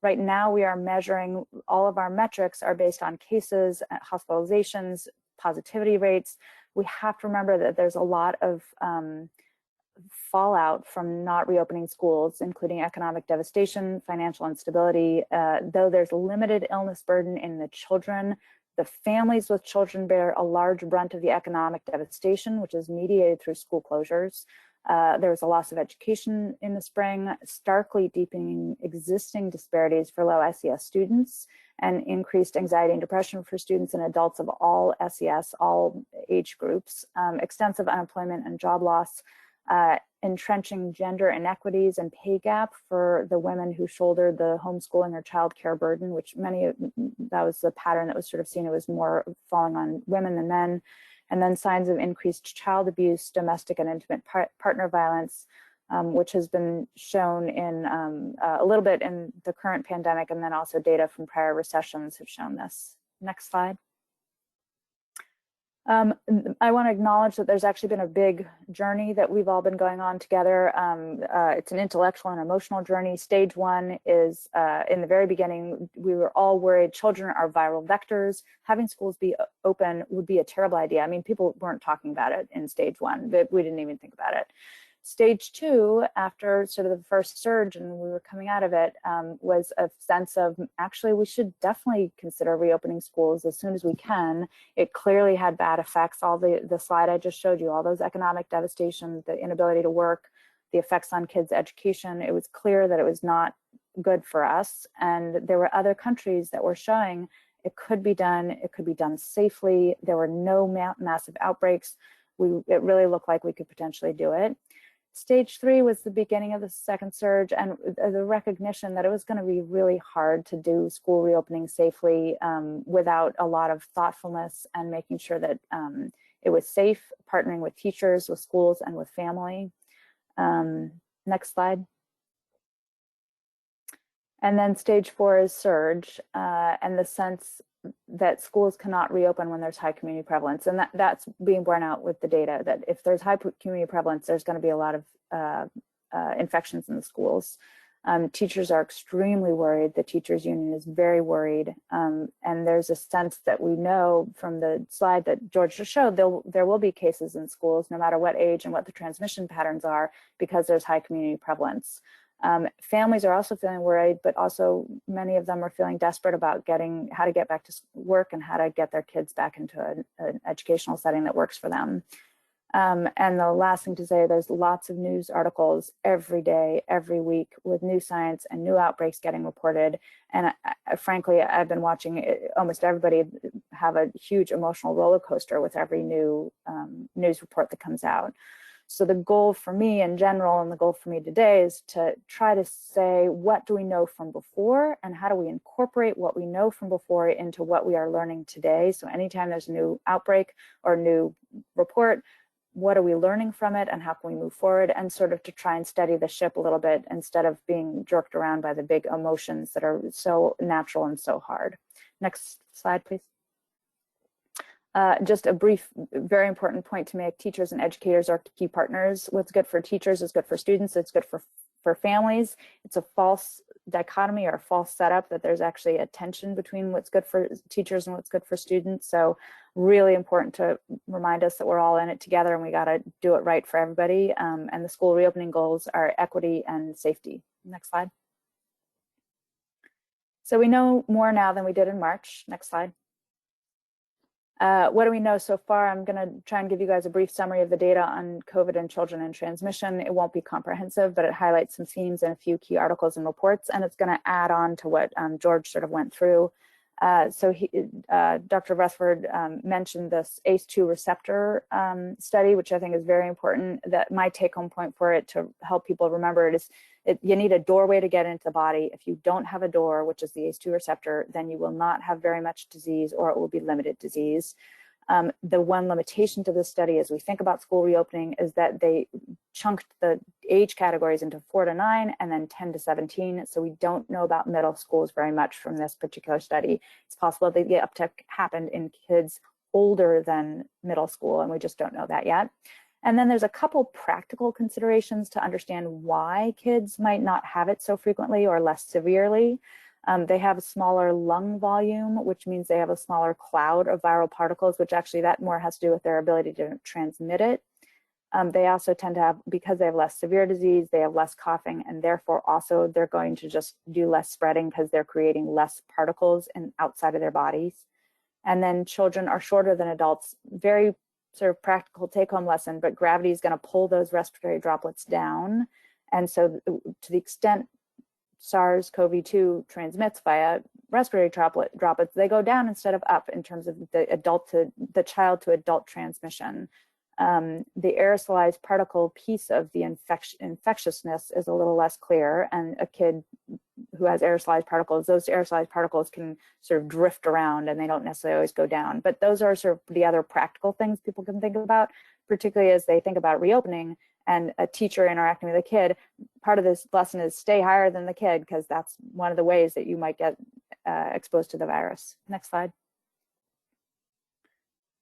S6: Right now, we are measuring, all of our metrics are based on cases, hospitalizations, positivity rates. We have to remember that there's a lot of fallout from not reopening schools, including economic devastation, financial instability. Though there's limited illness burden in the children, the families with children bear a large brunt of the economic devastation, which is mediated through school closures. There was a loss of education in the spring, starkly deepening existing disparities for low SES students, and increased anxiety and depression for students and adults of all SES, all age groups, extensive unemployment and job loss, entrenching gender inequities and pay gap for the women who shouldered the homeschooling or childcare burden, which that was the pattern that was sort of seen. It was more falling on women than men. And then signs of increased child abuse, domestic and intimate partner violence, which has been shown in a little bit in the current pandemic, and then also data from prior recessions have shown this. Next slide. I want to acknowledge that there's actually been a big journey that we've all been going on together. It's an intellectual and emotional journey. Stage one is in the very beginning, we were all worried children are viral vectors. Having schools be open would be a terrible idea. I mean, people weren't talking about it in stage one, but we didn't even think about it. Stage two, after sort of the first surge and we were coming out of it, was a sense of actually we should definitely consider reopening schools as soon as we can. It clearly had bad effects. All the slide I just showed you, all those economic devastation, the inability to work, the effects on kids' education. It was clear that it was not good for us. And there were other countries that were showing It could be done. It could be done safely. There were no massive outbreaks. It really looked like we could potentially do it. Stage 3 was the beginning of the second surge, and the recognition that it was going to be really hard to do school reopening safely without a lot of thoughtfulness and making sure that it was safe, partnering with teachers, with schools, and with family. Next slide. And then stage 4 is surge, and the sense that schools cannot reopen when there's high community prevalence. And that's being borne out with the data, that if there's high community prevalence, there's going to be a lot of infections in the schools. Teachers are extremely worried. The teachers union is very worried. And there's a sense that we know from the slide that George just showed, there will be cases in schools, no matter what age and what the transmission patterns are, because there's high community prevalence. Families are also feeling worried, but also many of them are feeling desperate about how to get back to work and how to get their kids back into an educational setting that works for them. And the last thing to say, there's lots of news articles every day, every week, with new science and new outbreaks getting reported. And frankly, I've been watching almost everybody have a huge emotional roller coaster with every new news report that comes out. So the goal for me in general, and the goal for me today, is to try to say, what do we know from before, and how do we incorporate what we know from before into what we are learning today? So anytime there's a new outbreak or new report, what are we learning from it, and how can we move forward, and sort of to try and steady the ship a little bit instead of being jerked around by the big emotions that are so natural and so hard. Next slide, please. Just a brief, very important point to make: teachers and educators are key partners. What's good for teachers is good for students, it's good for families. It's a false dichotomy or a false setup that there's actually a tension between what's good for teachers and what's good for students. So really important to remind us that we're all in it together, and we got to do it right for everybody. And the school reopening goals are equity and safety. Next slide. So we know more now than we did in March. Next slide. What do we know so far? I'm going to try and give you guys a brief summary of the data on COVID and children and transmission. It won't be comprehensive, but it highlights some themes and a few key articles and reports, and it's going to add on to what George sort of went through. Dr. Rutherford mentioned this ACE2 receptor study, which I think is very important. That my take-home point for it, to help people remember it, is you need a doorway to get into the body. If you don't have a door, which is the ACE2 receptor, then you will not have very much disease, or it will be limited disease. The one limitation to this study as we think about school reopening is that they chunked the age categories into 4 to 9 and then 10 to 17. So we don't know about middle schools very much from this particular study. It's possible that the uptick happened in kids older than middle school, and we just don't know that yet. And then there's a couple practical considerations to understand why kids might not have it so frequently or less severely. They have a smaller lung volume, which means they have a smaller cloud of viral particles, which actually that more has to do with their ability to transmit it. They also tend to have, because they have less severe disease, they have less coughing, and therefore also they're going to just do less spreading because they're creating less particles outside of their bodies. And then children are shorter than adults. Very sort of practical take-home lesson, but gravity is going to pull those respiratory droplets down. And so to the extent SARS-CoV-2 transmits via respiratory droplets, they go down instead of up in terms of the child to adult transmission. The aerosolized particle piece of the infectiousness is a little less clear, and a kid who has aerosolized particles, those aerosolized particles can sort of drift around and they don't necessarily always go down. But those are sort of the other practical things people can think about, particularly as they think about reopening and a teacher interacting with a kid. Part of this lesson is stay higher than the kid, because that's one of the ways that you might get exposed to the virus. Next slide.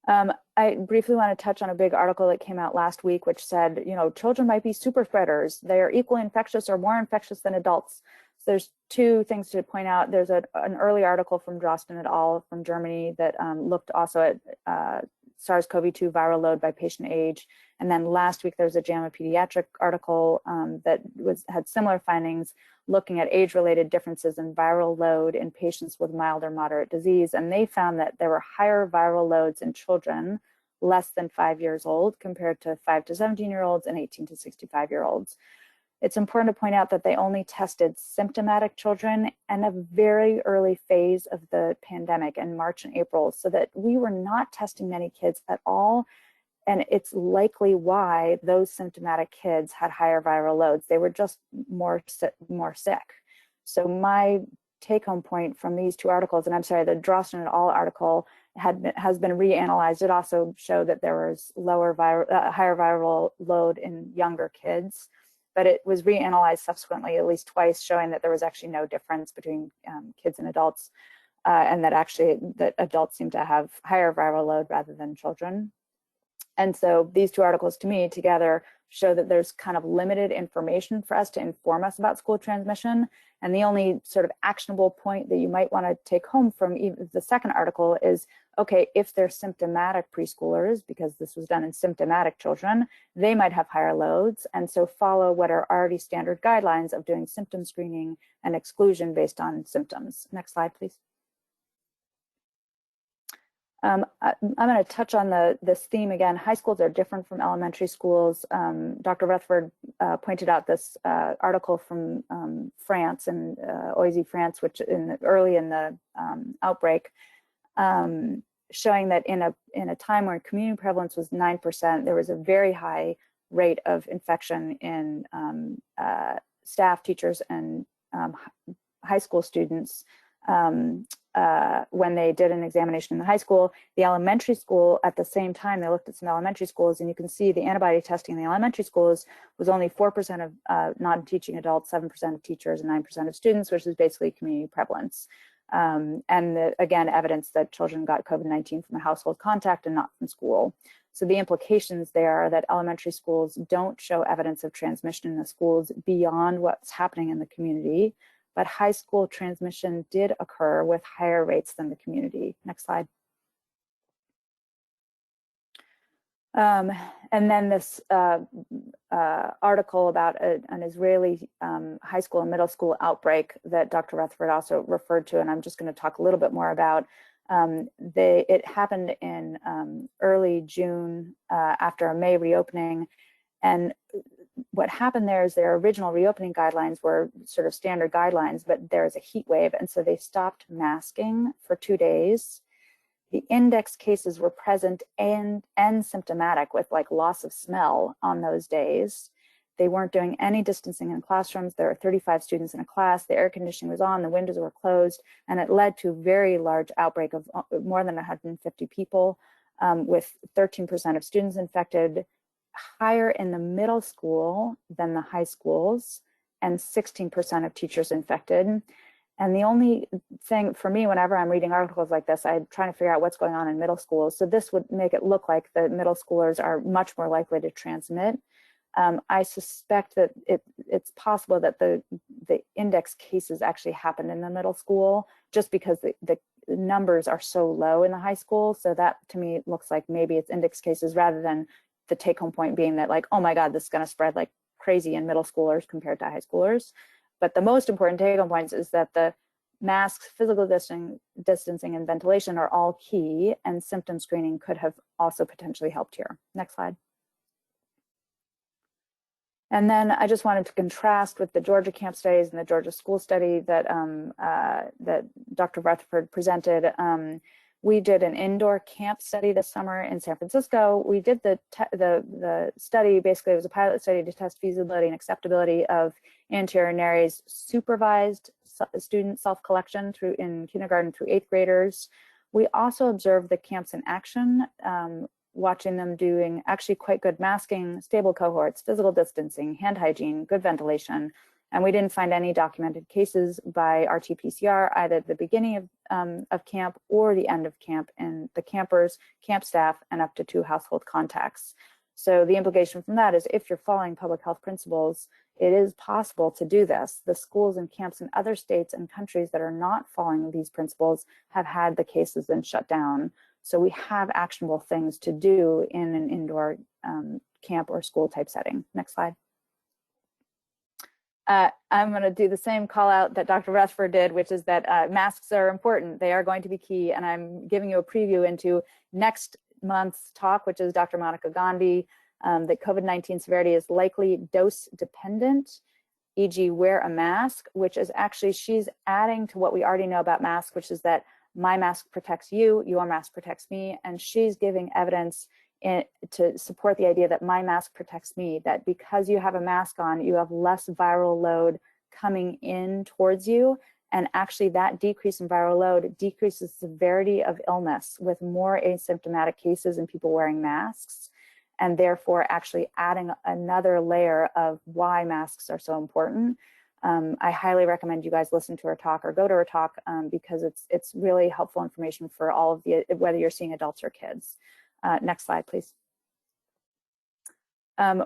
S6: I briefly want to touch on a big article that came out last week, which said, children might be super spreaders. They are equally infectious or more infectious than adults. So there's two things to point out. There's an early article from Drosten et al. From Germany that looked also at SARS-CoV-2 viral load by patient age. And then last week, there was a JAMA pediatric article that had similar findings, looking at age-related differences in viral load in patients with mild or moderate disease. And they found that there were higher viral loads in children less than 5 years old compared to 5 to 17-year-olds and 18 to 65-year-olds. It's important to point out that they only tested symptomatic children in a very early phase of the pandemic in March and April, so that we were not testing many kids at all. And it's likely why those symptomatic kids had higher viral loads. They were just more sick. So my take-home point from these two articles, and I'm sorry, the Drosten et al. Article has been reanalyzed. It also showed that there was higher viral load in younger kids, but it was reanalyzed subsequently at least twice, showing that there was actually no difference between kids and adults, and that actually that adults seem to have higher viral load rather than children. And so these two articles to me together show that there's kind of limited information for us to inform us about school transmission. And the only sort of actionable point that you might want to take home from even the second article is, okay, if they're symptomatic preschoolers, because this was done in symptomatic children, they might have higher loads. And so follow what are already standard guidelines of doing symptom screening and exclusion based on symptoms. Next slide, please. I'm going to touch on this theme again. High schools are different from elementary schools. Dr. Rutherford pointed out this article from France and Oisy, France, which early in the outbreak, showing that in a time when community prevalence was 9%, there was a very high rate of infection in staff, teachers, and high school students. When they did an examination in the high school, the elementary school, at the same time, they looked at some elementary schools, and you can see the antibody testing in the elementary schools was only 4% of non-teaching adults, 7% of teachers, and 9% of students, which is basically community prevalence. Again, evidence that children got COVID-19 from a household contact and not from school. So the implications there are that elementary schools don't show evidence of transmission in the schools beyond what's happening in the community, but high school transmission did occur with higher rates than the community. Next slide. And then this article about an Israeli high school and middle school outbreak that Dr. Rutherford also referred to, and I'm just going to talk a little bit more about. It happened in early June after a May reopening, and what happened there is their original reopening guidelines were sort of standard guidelines, but there's a heat wave, and so they stopped masking for 2 days. The index cases were present and symptomatic with like loss of smell on those days. They weren't doing any distancing in classrooms. There were 35 students in a class. The air conditioning was on, the windows were closed, and it led to a very large outbreak of more than 150 people, with 13% of students infected, higher in the middle school than the high schools, and 16% of teachers infected. And the only thing for me, whenever I'm reading articles like this, I'm trying to figure out what's going on in middle schools. So this would make it look like the middle schoolers are much more likely to transmit. I suspect that it's possible that the index cases actually happened in the middle school, just because the numbers are so low in the high school. So that to me looks like maybe it's index cases rather than the take-home point being that, like, oh my God, this is going to spread like crazy in middle schoolers compared to high schoolers. But the most important take-home points is that the masks, physical distancing, and ventilation are all key, and symptom screening could have also potentially helped here. Next slide. And then I just wanted to contrast with the Georgia camp studies and the Georgia school study that that Dr. Rutherford presented. We did an indoor camp study this summer in San Francisco. We did the study, basically it was a pilot study to test feasibility and acceptability of anterior nares supervised student self-collection in kindergarten through 8th graders. We also observed the camps in action, watching them doing actually quite good masking, stable cohorts, physical distancing, hand hygiene, good ventilation. And we didn't find any documented cases by RT-PCR either at the beginning of camp or the end of camp in the campers, camp staff, and up to 2 household contacts. So the implication from that is if you're following public health principles, it is possible to do this. The schools and camps in other states and countries that are not following these principles have had the cases then shut down. So we have actionable things to do in an indoor camp or school type setting. Next slide. I'm going to do the same call out that Dr. Rutherford did, which is that masks are important. They are going to be key. And I'm giving you a preview into next month's talk, which is Dr. Monica Gandhi, that COVID-19 severity is likely dose dependent, e.g. wear a mask, which is actually, she's adding to what we already know about masks, which is that my mask protects you, your mask protects me, and she's giving evidence to support the idea that my mask protects me, that because you have a mask on, you have less viral load coming in towards you, and actually that decrease in viral load decreases severity of illness with more asymptomatic cases and people wearing masks, and therefore actually adding another layer of why masks are so important. I highly recommend you guys listen to her talk or go to her talk because it's really helpful information for all of the, whether you're seeing adults or kids. Next slide, please.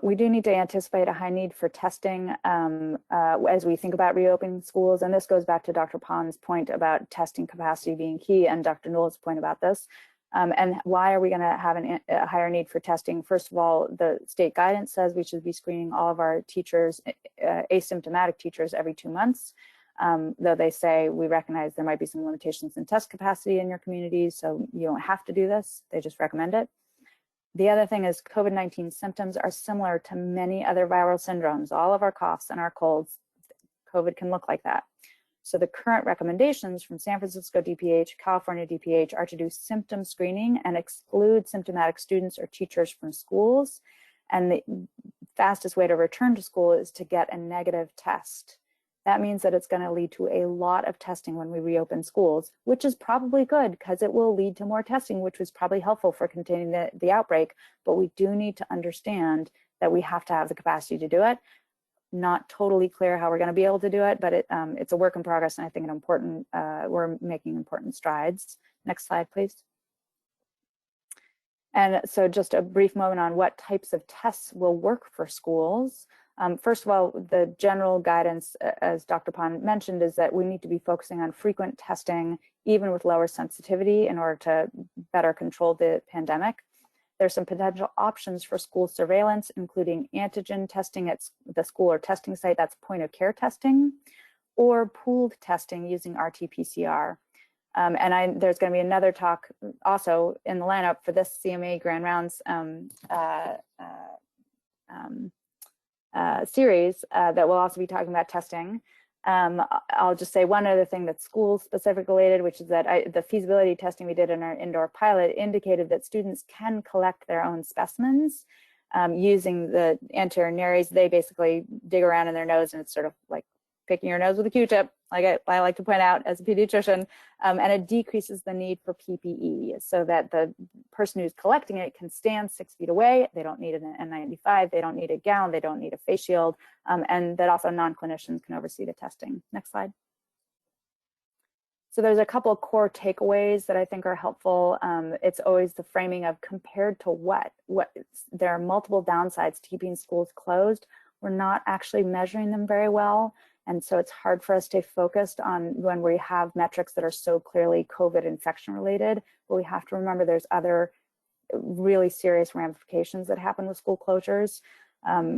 S6: We do need to anticipate a high need for testing as we think about reopening schools. And this goes back to Dr. Pond's point about testing capacity being key and Dr. Newell's point about this. And why are we going to have a higher need for testing? First of all, the state guidance says we should be screening all of our teachers, asymptomatic teachers, every 2 months. Though they say we recognize there might be some limitations in test capacity in your communities, so you don't have to do this. They just recommend it. The other thing is COVID-19 symptoms are similar to many other viral syndromes. All of our coughs and our colds, COVID can look like that. So the current recommendations from San Francisco DPH, California DPH are to do symptom screening and exclude symptomatic students or teachers from schools. And the fastest way to return to school is to get a negative test. That means that it's going to lead to a lot of testing when we reopen schools, which is probably good because it will lead to more testing, which was probably helpful for containing the outbreak. But we do need to understand that we have to have the capacity to do it. Not totally clear how we're going to be able to do it, but it's a work in progress, and I think we're making important strides. Next slide, please. And so just a brief moment on what types of tests will work for schools. First of all, the general guidance, as Dr. Pond mentioned, is that we need to be focusing on frequent testing, even with lower sensitivity, in order to better control the pandemic. There's some potential options for school surveillance, including antigen testing at the school or testing site, that's point of care testing, or pooled testing using RT-PCR. And there's going to be another talk also in the lineup for this CMA Grand Rounds series that will also be talking about testing. I'll just say one other thing that's school specific related, which is that the feasibility testing we did in our indoor pilot indicated that students can collect their own specimens using the anterior nares. They basically dig around in their nose, and it's sort of like picking your nose with a Q-tip, like I like to point out as a pediatrician, and it decreases the need for PPE so that the person who's collecting it can stand 6 feet away. They don't need an N95, they don't need a gown, they don't need a face shield, and that also non-clinicians can oversee the testing. Next slide. So there's a couple of core takeaways that I think are helpful. It's always the framing of compared to what. There are multiple downsides to keeping schools closed. We're not actually measuring them very well. And so it's hard for us to stay focused on when we have metrics that are so clearly COVID infection related, but we have to remember there's other really serious ramifications that happen with school closures.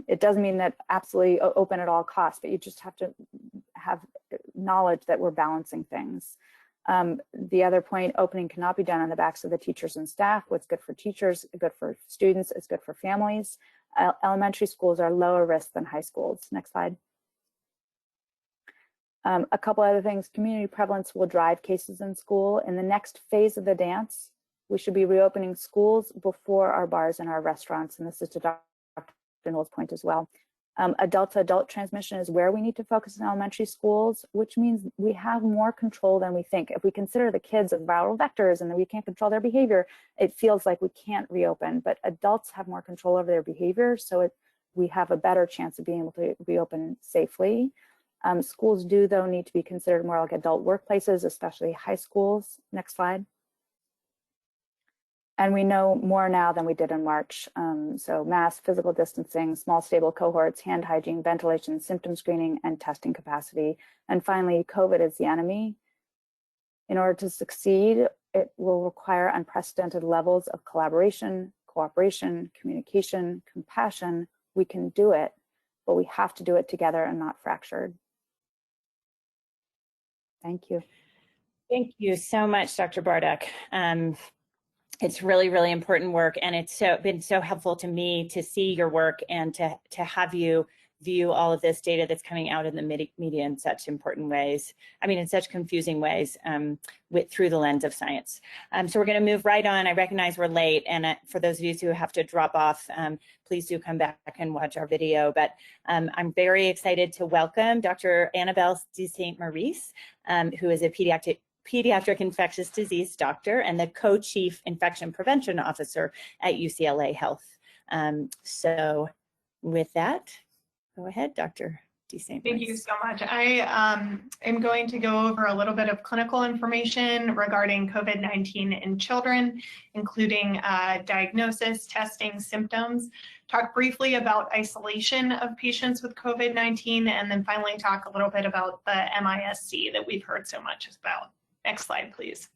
S6: It doesn't mean that absolutely open at all costs, but you just have to have knowledge that we're balancing things. The other point, opening cannot be done on the backs of the teachers and staff. What's good for teachers, good for students, is good for families. Elementary schools are lower risk than high schools. Next slide. A couple other things, community prevalence will drive cases in school. In the next phase of the dance, we should be reopening schools before our bars and our restaurants. And this is to Dr. Newell's point as well. Adult-to-adult transmission is where we need to focus in elementary schools, which means we have more control than we think. If we consider the kids as viral vectors and that we can't control their behavior, it feels like we can't reopen, but adults have more control over their behavior, so we have a better chance of being able to reopen safely. Schools do, though, need to be considered more like adult workplaces, especially high schools. Next slide. And we know more now than we did in March. So mask, physical distancing, small stable cohorts, hand hygiene, ventilation, symptom screening, and testing capacity. And finally, COVID is the enemy. In order to succeed, it will require unprecedented levels of collaboration, cooperation, communication, compassion. We can do it, but we have to do it together and not fractured. Thank you.
S2: Thank you so much, Dr. Bardak. It's really, really important work, and it's been so helpful to me to see your work and to have you view all of this data that's coming out in the media in such important ways. I mean, in such confusing ways through the lens of science. So we're going to move right on. I recognize we're late, and for those of you who have to drop off, please do come back and watch our video. But I'm very excited to welcome Dr. Annabelle de St. Maurice, who is a pediatric infectious disease doctor and the co-chief infection prevention officer at UCLA Health. So with that, go ahead, Dr. de St. Maurice.
S7: Thank you so much. I am going to go over a little bit of clinical information regarding COVID-19 in children, including diagnosis, testing, symptoms, talk briefly about isolation of patients with COVID-19, and then finally talk a little bit about the MISC that we've heard so much about. Next slide, please.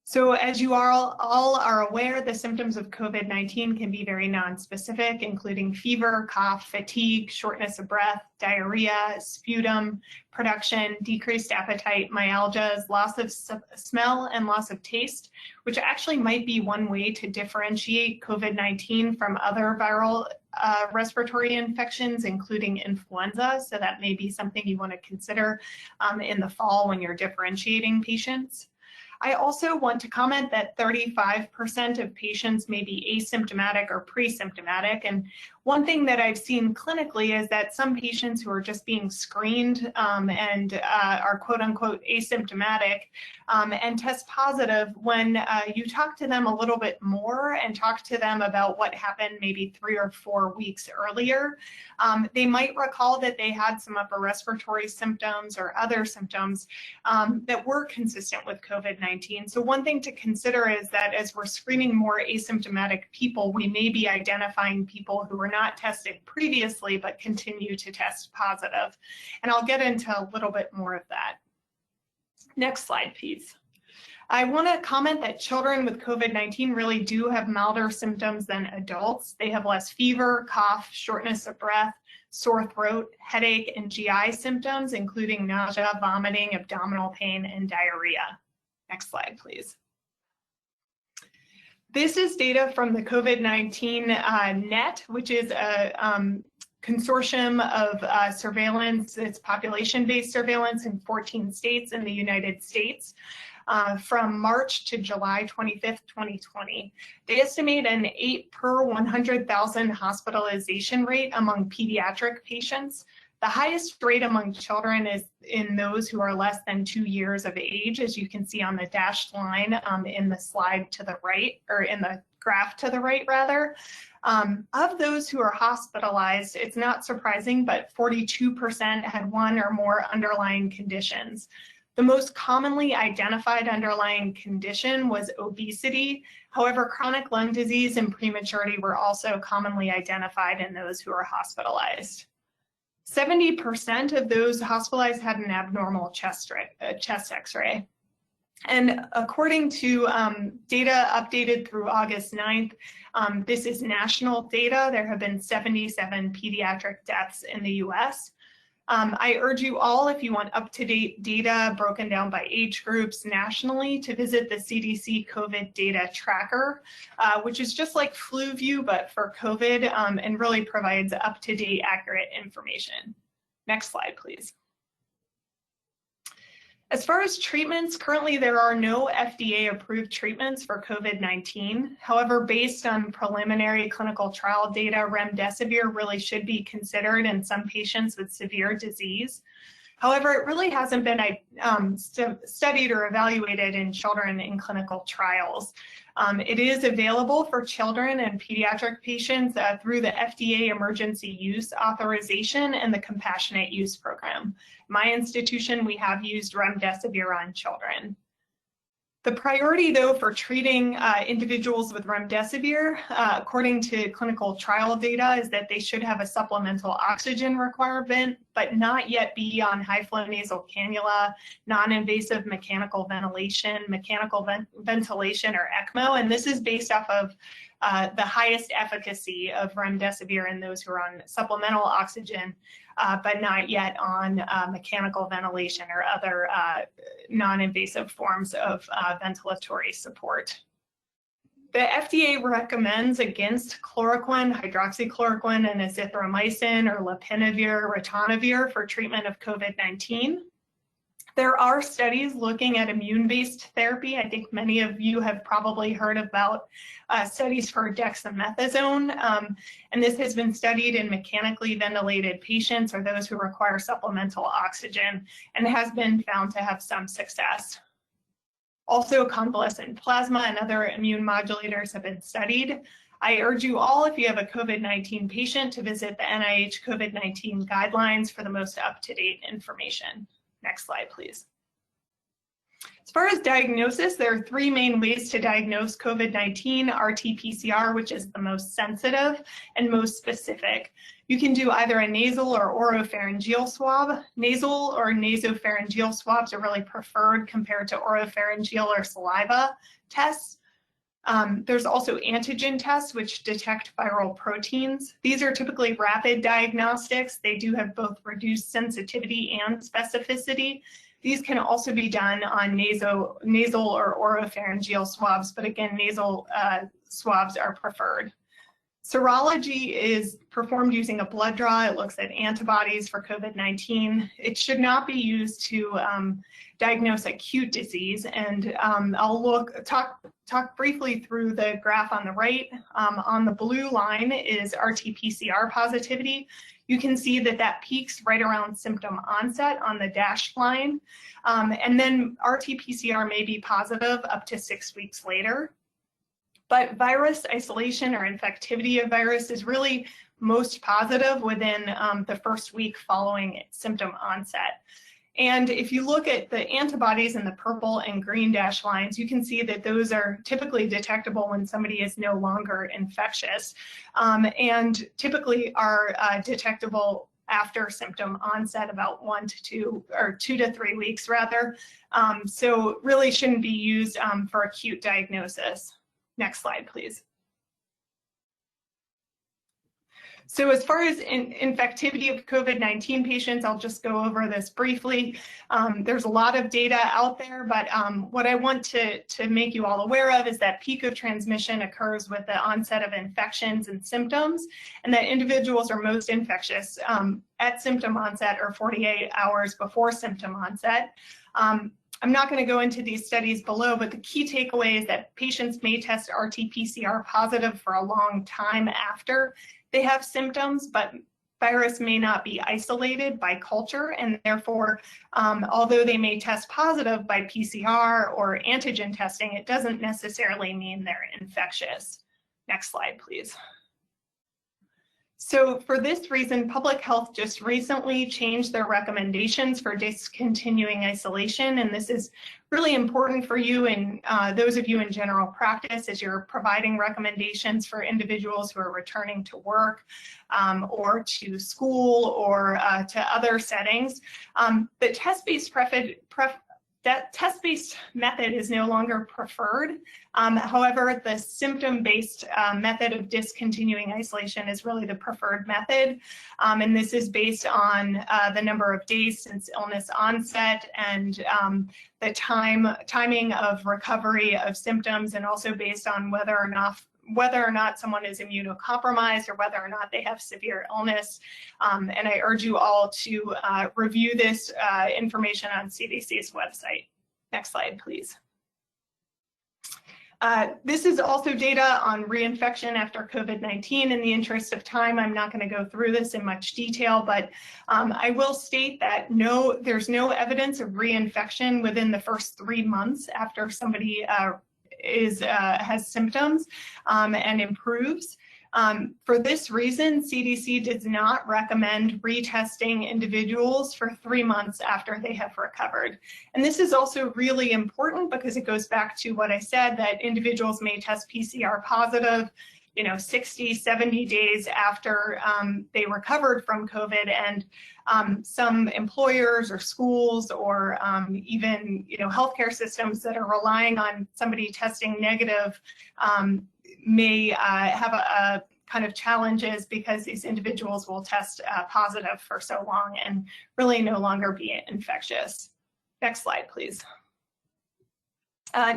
S7: So as you all are aware, the symptoms of COVID-19 can be very nonspecific, including fever, cough, fatigue, shortness of breath, diarrhea, sputum production, decreased appetite, myalgias, loss of smell, and loss of taste, which actually might be one way to differentiate COVID-19 from other viral respiratory infections, including influenza. So that may be something you want to consider in the fall when you're differentiating patients. I also want to comment that 35% of patients may be asymptomatic or pre-symptomatic. And one thing that I've seen clinically is that some patients who are just being screened and are quote unquote asymptomatic and test positive, when you talk to them a little bit more and talk to them about what happened maybe 3 or 4 weeks earlier, they might recall that they had some upper respiratory symptoms or other symptoms that were consistent with COVID-19. So one thing to consider is that as we're screening more asymptomatic people, we may be identifying people who were not tested previously but continue to test positive. And I'll get into a little bit more of that. Next slide, please. I want to comment that children with COVID-19 really do have milder symptoms than adults. They have less fever, cough, shortness of breath, sore throat, headache, and GI symptoms, including nausea, vomiting, abdominal pain, and diarrhea. Next slide, please. This is data from the COVID-19 net, which is a consortium of surveillance. It's population-based surveillance in 14 states in the United States from March to July 25th, 2020. They estimate an 8 per 100,000 hospitalization rate among pediatric patients. The highest rate among children is in those who are less than 2 years of age, as you can see on the dashed line in the slide to the right, or in the graph to the right, rather. Of those who are hospitalized, it's not surprising, but 42% had one or more underlying conditions. The most commonly identified underlying condition was obesity. However, chronic lung disease and prematurity were also commonly identified in those who are hospitalized. 70% of those hospitalized had an abnormal chest x-ray. And according to data updated through August 9th, this is national data. There have been 77 pediatric deaths in the US. I urge you all, if you want up-to-date data broken down by age groups nationally, to visit the CDC COVID data tracker, which is just like FluView, but for COVID, and really provides up-to-date, accurate information. Next slide, please. As far as treatments, currently there are no FDA-approved treatments for COVID-19. However, based on preliminary clinical trial data, remdesivir really should be considered in some patients with severe disease. However, it really hasn't been studied or evaluated in children in clinical trials. It is available for children and pediatric patients through the FDA Emergency Use Authorization and the Compassionate Use Program. My institution, we have used remdesivir on children. The priority, though, for treating individuals with remdesivir, according to clinical trial data, is that they should have a supplemental oxygen requirement, but not yet be on high-flow nasal cannula, non-invasive mechanical ventilation, ventilation, or ECMO. And this is based off of the highest efficacy of remdesivir in those who are on supplemental oxygen, but not yet on mechanical ventilation or other non-invasive forms of ventilatory support. The FDA recommends against chloroquine, hydroxychloroquine, and azithromycin or lopinavir, ritonavir for treatment of COVID-19. There are studies looking at immune-based therapy. I think many of you have probably heard about studies for dexamethasone, and this has been studied in mechanically ventilated patients or those who require supplemental oxygen and has been found to have some success. Also, convalescent plasma and other immune modulators have been studied. I urge you all, if you have a COVID-19 patient, to visit the NIH COVID-19 guidelines for the most up-to-date information. Next slide, please. As far as diagnosis, there are three main ways to diagnose COVID-19, RT-PCR, which is the most sensitive and most specific. You can do either a nasal or oropharyngeal swab. Nasal or nasopharyngeal swabs are really preferred compared to oropharyngeal or saliva tests. There's also antigen tests, which detect viral proteins. These are typically rapid diagnostics. They do have both reduced sensitivity and specificity. These can also be done on nasal or oropharyngeal swabs, but again, nasal swabs are preferred. Serology is performed using a blood draw. It looks at antibodies for COVID-19. It should not be used to diagnose acute disease. And I'll talk briefly through the graph on the right. On the blue line is RT-PCR positivity. You can see that that peaks right around symptom onset on the dashed line. And then RT-PCR may be positive up to 6 weeks later. But virus isolation or infectivity of virus is really most positive within the first week following symptom onset. And if you look at the antibodies in the purple and green dashed lines, you can see that those are typically detectable when somebody is no longer infectious, and typically are detectable after symptom onset, about 2 to 3 weeks rather. So really shouldn't be used for acute diagnosis. Next slide, please. So as far as infectivity of COVID-19 patients, I'll just go over this briefly. There's a lot of data out there, but what I want to make you all aware of is that peak of transmission occurs with the onset of infections and symptoms, and that individuals are most infectious at symptom onset or 48 hours before symptom onset. I'm not going to go into these studies below, but the key takeaway is that patients may test RT-PCR positive for a long time after they have symptoms, but virus may not be isolated by culture, and therefore, although they may test positive by PCR or antigen testing, it doesn't necessarily mean they're infectious. Next slide, please. So for this reason, public health just recently changed their recommendations for discontinuing isolation, and this is really important for you and those of you in general practice as you're providing recommendations for individuals who are returning to work or to school or to other settings. The test-based method is no longer preferred. However, the symptom-based method of discontinuing isolation is really the preferred method. And this is based on the number of days since illness onset and the timing of recovery of symptoms, and also based on whether or not someone is immunocompromised or whether or not they have severe illness. And I urge you all to review this information on CDC's website. Next slide, please. This is also data on reinfection after COVID-19. In the interest of time, I'm not going to go through this in much detail, but I will state that there's no evidence of reinfection within the first 3 months after somebody has symptoms and improves. For this reason, CDC does not recommend retesting individuals for 3 months after they have recovered. And this is also really important because it goes back to what I said, that individuals may test PCR positive, 60, 70 days after they recovered from COVID, and some employers or schools or even healthcare systems that are relying on somebody testing negative may have a kind of challenges because these individuals will test positive for so long and really no longer be infectious. Next slide, please.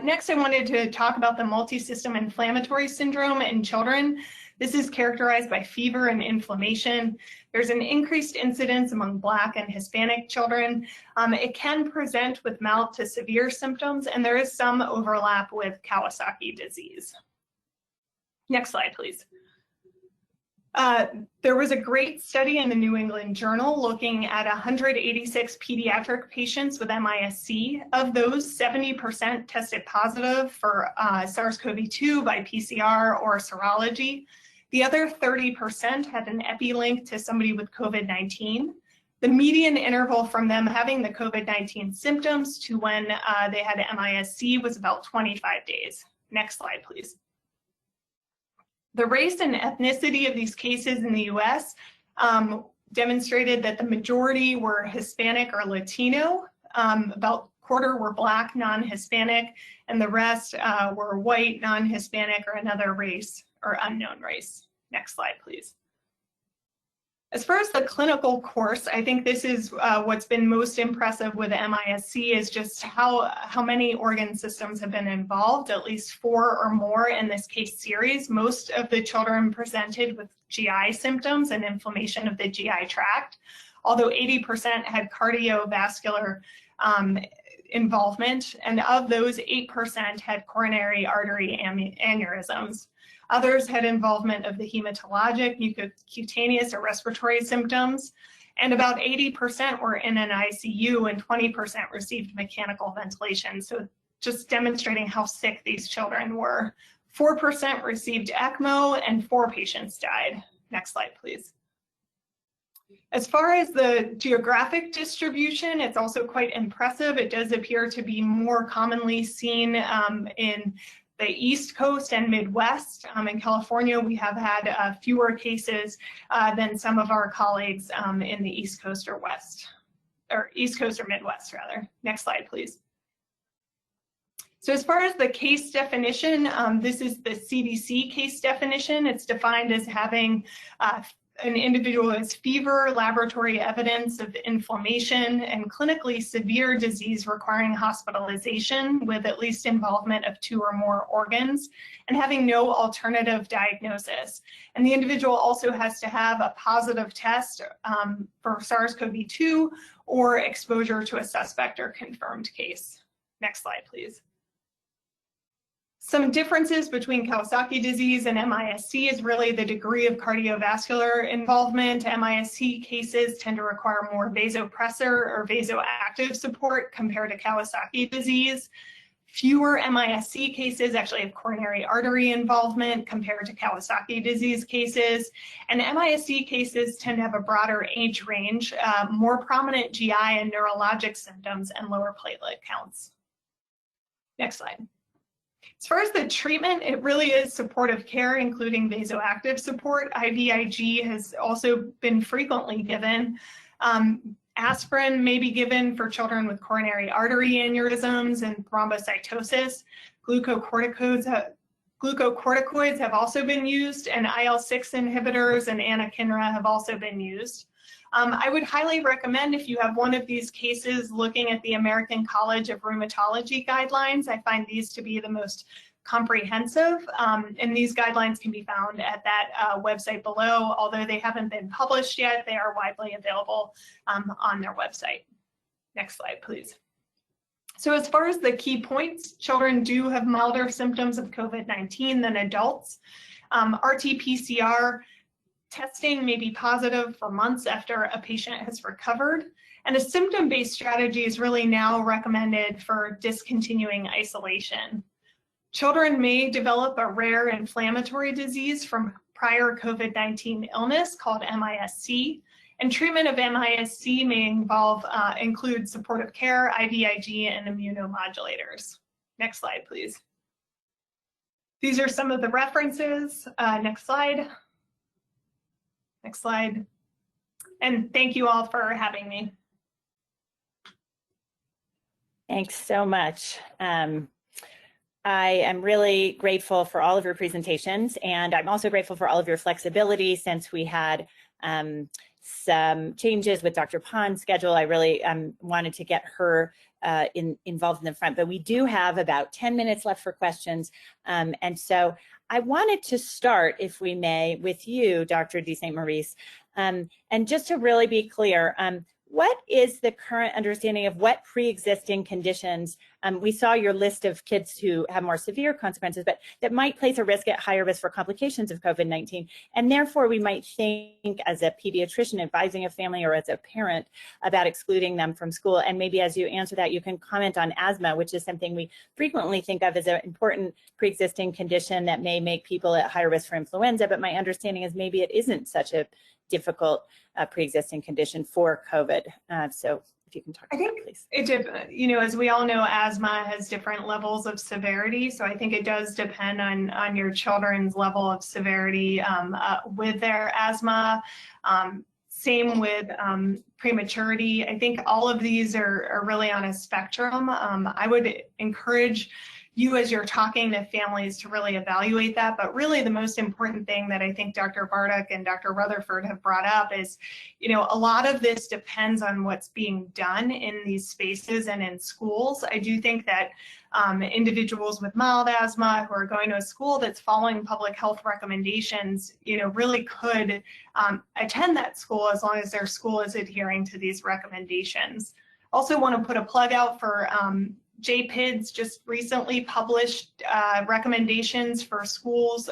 S7: Next, I wanted to talk about the multi-system inflammatory syndrome in children. This is characterized by fever and inflammation. There's an increased incidence among Black and Hispanic children. It can present with mild to severe symptoms, and there is some overlap with Kawasaki disease. Next slide, please. There was a great study in the New England Journal looking at 186 pediatric patients with MIS-C. Of those, 70% tested positive for SARS-CoV-2 by PCR or serology. The other 30% had an epi-link to somebody with COVID-19. The median interval from them having the COVID-19 symptoms to when they had MIS-C was about 25 days. Next slide, please. The race and ethnicity of these cases in the US demonstrated that the majority were Hispanic or Latino, about a quarter were Black, non-Hispanic, and the rest were white, non-Hispanic, or another race or unknown race. Next slide, please. As far as the clinical course, I think this is what's been most impressive with MIS-C is just how many organ systems have been involved, at least 4 or more in this case series. Most of the children presented with GI symptoms and inflammation of the GI tract, although 80% had cardiovascular involvement, and of those, 8% had coronary artery aneurysms. Others had involvement of the hematologic, mucocutaneous, or respiratory symptoms, and about 80% were in an ICU and 20% received mechanical ventilation. So just demonstrating how sick these children were. 4% received ECMO and 4 patients died. Next slide, please. As far as the geographic distribution, it's also quite impressive. It does appear to be more commonly seen in the East Coast and Midwest. In California, we have had fewer cases than some of our colleagues in the East Coast or West, or East Coast or Midwest, rather. Next slide, please. So as far as the case definition, this is the CDC case definition. It's defined as having an individual has fever, laboratory evidence of inflammation, and clinically severe disease requiring hospitalization with at least involvement of 2 or more organs, and having no alternative diagnosis. And the individual also has to have a positive test for SARS-CoV-2 or exposure to a suspect or confirmed case. Next slide, please. Some differences between Kawasaki disease and MIS-C is really the degree of cardiovascular involvement. MIS-C cases tend to require more vasopressor or vasoactive support compared to Kawasaki disease. Fewer MIS-C cases actually have coronary artery involvement compared to Kawasaki disease cases. And MIS-C cases tend to have a broader age range, more prominent GI and neurologic symptoms, and lower platelet counts. Next slide. As far as the treatment, it really is supportive care, including vasoactive support. IVIG has also been frequently given. Aspirin may be given for children with coronary artery aneurysms and thrombocytosis. Glucocorticoids have also been used, and IL-6 inhibitors and anakinra have also been used. I would highly recommend, if you have one of these cases, looking at the American College of Rheumatology guidelines. I find these to be the most comprehensive, and these guidelines can be found at that website below. Although they haven't been published yet, they are widely available on their website. Next slide, please. So as far as the key points, children do have milder symptoms of COVID-19 than adults. RT-PCR testing may be positive for months after a patient has recovered, and a symptom-based strategy is really now recommended for discontinuing isolation. Children may develop a rare inflammatory disease from prior COVID-19 illness called MIS-C, and treatment of MIS-C may include supportive care, IVIG, and immunomodulators. Next slide, please. These are some of the references. Next slide. Next slide. And thank you all for having me.
S2: Thanks so much. I am really grateful for all of your presentations, and I'm also grateful for all of your flexibility since we had some changes with Dr. Pond's schedule. I really wanted to get her involved in the front, but we do have about 10 minutes left for questions. And so I wanted to start, if we may, with you, Dr. de St. Maurice, and just to really be clear, what is the current understanding of what pre-existing conditions, we saw your list of kids who have more severe consequences, but that might place a risk at higher risk for complications of COVID-19. And therefore we might think as a pediatrician advising a family or as a parent about excluding them from school. And maybe as you answer that, you can comment on asthma, which is something we frequently think of as an important pre-existing condition that may make people at higher risk for influenza. But my understanding is maybe it isn't such a difficult pre-existing condition for COVID. So if you can talk about that, please.
S7: You know, as we all know, asthma has different levels of severity. So I think it does depend on your children's level of severity with their asthma. Same with prematurity. I think all of these are really on a spectrum. I would encourage you, as you're talking to families, to really evaluate that. But really the most important thing that I think Dr. Bartuk and Dr. Rutherford have brought up is, you know, a lot of this depends on what's being done in these spaces and in schools. I do think that individuals with mild asthma who are going to a school that's following public health recommendations, you know, really could attend that school as long as their school is adhering to these recommendations. Also want to put a plug out for JPIDS just recently published recommendations for schools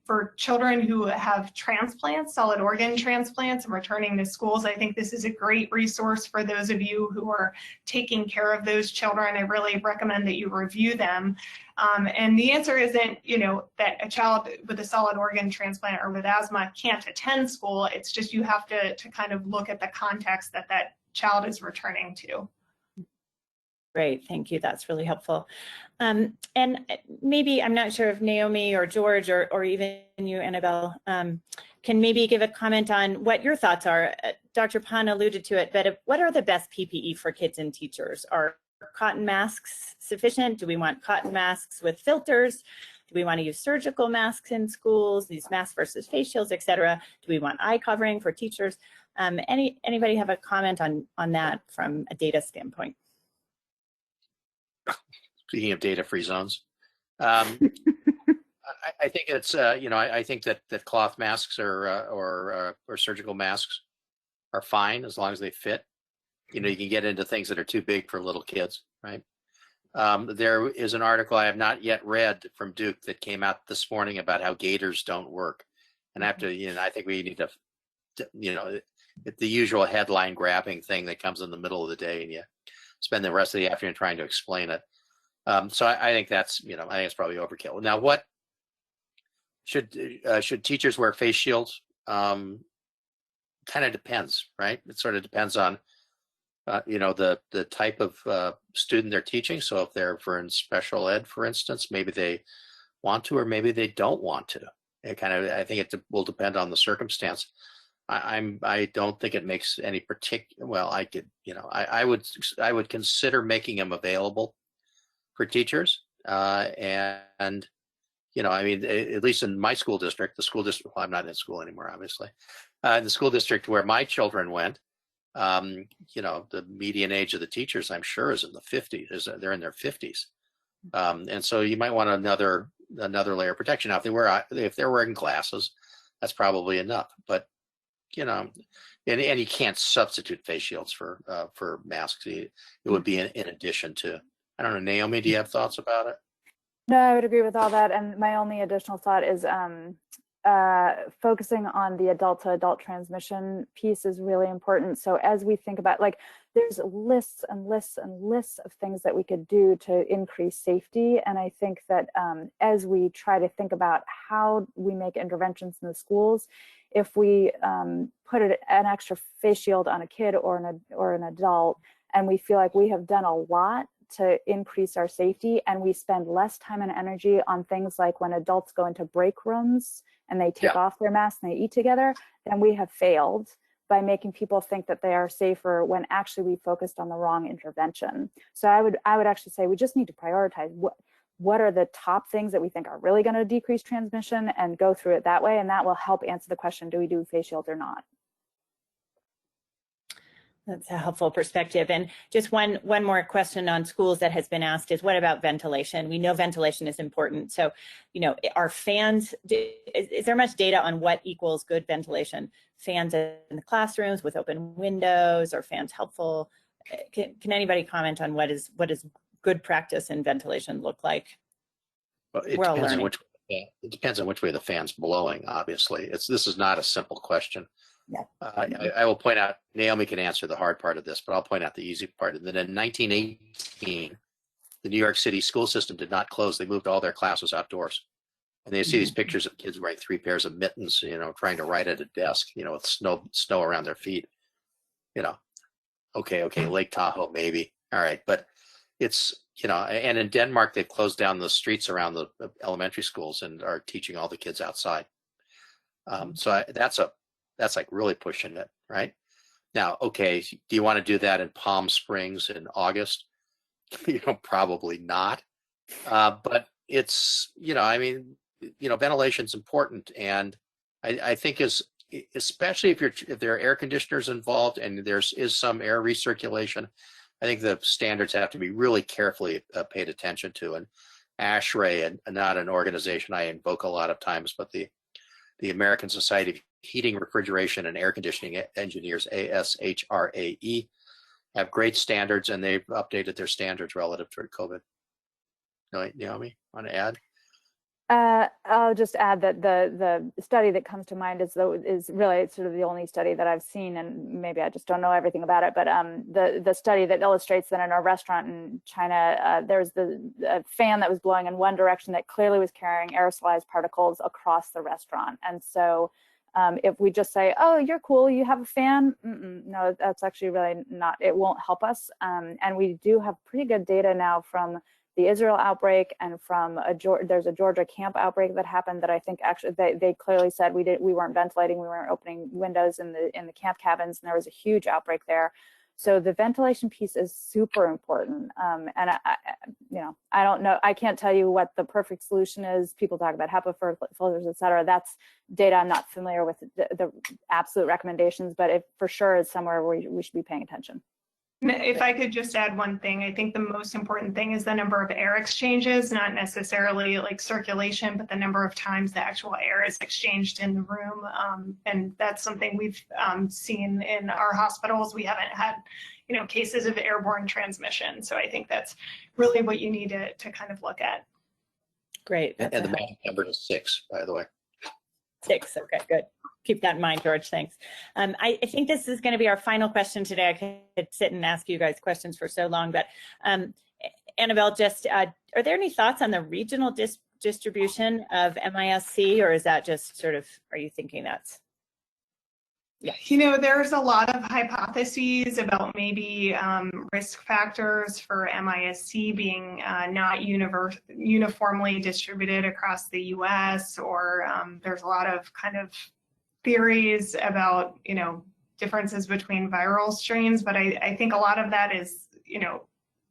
S7: for children who have transplants, solid organ transplants, and returning to schools. I think this is a great resource for those of you who are taking care of those children. I really recommend that you review them. And the answer isn't, you know, that a child with a solid organ transplant or with asthma can't attend school. It's just you have to kind of look at the context that that child is returning to.
S2: Great, thank you. That's really helpful. And maybe, I'm not sure if Naomi or George or even you, Annabelle, can maybe give a comment on what your thoughts are. Dr. Pond alluded to it, but what are the best PPE for kids and teachers? Are cotton masks sufficient? Do we want cotton masks with filters? Do we want to use surgical masks in schools, these masks versus face shields, et cetera? Do we want eye covering for teachers? Anybody have a comment on that from a data standpoint?
S5: Speaking of data-free zones, I think it's you know, I think that cloth masks or surgical masks are fine as long as they fit. You know, you can get into things that are too big for little kids, right? There is an article I have not yet read from Duke that came out this morning about how gaiters don't work, and after, you know, I think we need to, you know, it's the usual headline grabbing thing that comes in the middle of the day, and you spend the rest of the afternoon trying to explain it. So I think that's, you know, I think it's probably overkill. Now, what should teachers wear face shields? Kind of depends, right? It sort of depends on, you know, the type of student they're teaching. So if they're in special ed, for instance, maybe they want to, or maybe they don't want to. It kind of, I think it will depend on the circumstance. I don't think it makes any particular. Well, I could, you know, I would consider making them available for teachers, and you know, I mean, at least in my school district, well, I'm not in school anymore, obviously. The school district where my children went, you know, the median age of the teachers, I'm sure, is in the 50s. They're in their 50s, and so you might want another layer of protection. Now, if they're wearing glasses, that's probably enough. But you know, and you can't substitute face shields for masks. It would be in addition to. I don't know, Naomi, do you have thoughts about it?
S6: No, I would agree with all that. And my only additional thought is focusing on the adult to adult transmission piece is really important. So as we think about, like, there's lists and lists and lists of things that we could do to increase safety. And I think that as we try to think about how we make interventions in the schools, if we put an extra face shield on a kid or an adult, and we feel like we have done a lot to increase our safety, and we spend less time and energy on things like when adults go into break rooms and they take off their masks and they eat together, then we have failed by making people think that they are safer when actually we focused on the wrong intervention. So I would actually say we just need to prioritize what are the top things that we think are really going to decrease transmission and go through it that way, and that will help answer the question, do we do face shields or not?
S2: That's a helpful perspective. And just one more question on schools that has been asked is, what about ventilation? We know ventilation is important. So, you know, are fans, is there much data on what equals good ventilation? Fans in the classrooms with open windows, or fans helpful? Can anybody comment on what is good practice in ventilation look like?
S5: Well, it depends on which way the fan's blowing, obviously. This is not a simple question.
S2: Yeah.
S5: I will point out, Naomi can answer the hard part of this, but I'll point out the easy part. And then in 1918, the New York City school system did not close. They moved all their classes outdoors. And they see these pictures of kids wearing 3 pairs of mittens, you know, trying to write at a desk, you know, with snow around their feet. You know, okay, Lake Tahoe, maybe. All right. But it's, you know, and in Denmark, they've closed down the streets around the elementary schools and are teaching all the kids outside. So that's like really pushing it, right? Now, okay, do you want to do that in Palm Springs in August? You know, probably not. But it's, you know, I mean, you know, ventilation's important, and I think especially if there are air conditioners involved and is some air recirculation, I think the standards have to be really carefully paid attention to. And ASHRAE, and not an organization I invoke a lot of times, but the American Society of Heating, Refrigeration, and Air Conditioning Engineers, ASHRAE, have great standards, and they've updated their standards relative to COVID. Naomi, want to add?
S6: I'll just add that the study that comes to mind is really sort of the only study that I've seen, and maybe I just don't know everything about it, but the study that illustrates that in a restaurant in China, there's a fan that was blowing in one direction that clearly was carrying aerosolized particles across the restaurant. And so if we just say, oh, you're cool, you have a fan, no, that's actually really not, it won't help us. And we do have pretty good data now from the Israel outbreak and from there's a Georgia camp outbreak that happened that I think actually they clearly said we weren't ventilating, we weren't opening windows in the camp cabins, and there was a huge outbreak there. So the ventilation piece is super important. And I don't know, I can't tell you what the perfect solution is. People talk about HEPA filters, et cetera. That's data I'm not familiar with the absolute recommendations, but it for sure is somewhere where we should be paying attention.
S7: If I could just add one thing, I think the most important thing is the number of air exchanges, not necessarily like circulation, but the number of times the actual air is exchanged in the room. And that's something we've seen in our hospitals. We haven't had, you know, cases of airborne transmission. So I think that's really what you need to kind of look at.
S2: Great.
S5: And the magic number is 6, by the way.
S2: 6, okay, good. Keep that in mind, George, thanks. I think this is going to be our final question today. I could sit and ask you guys questions for so long, but Annabelle, just are there any thoughts on the regional distribution of MIS-C, or is that just sort of, are you thinking that's?
S7: Yeah, you know, there's a lot of hypotheses about maybe risk factors for MIS-C being not uniformly distributed across the US, or there's a lot of kind of theories about, you know, differences between viral strains, but I think a lot of that is, you know,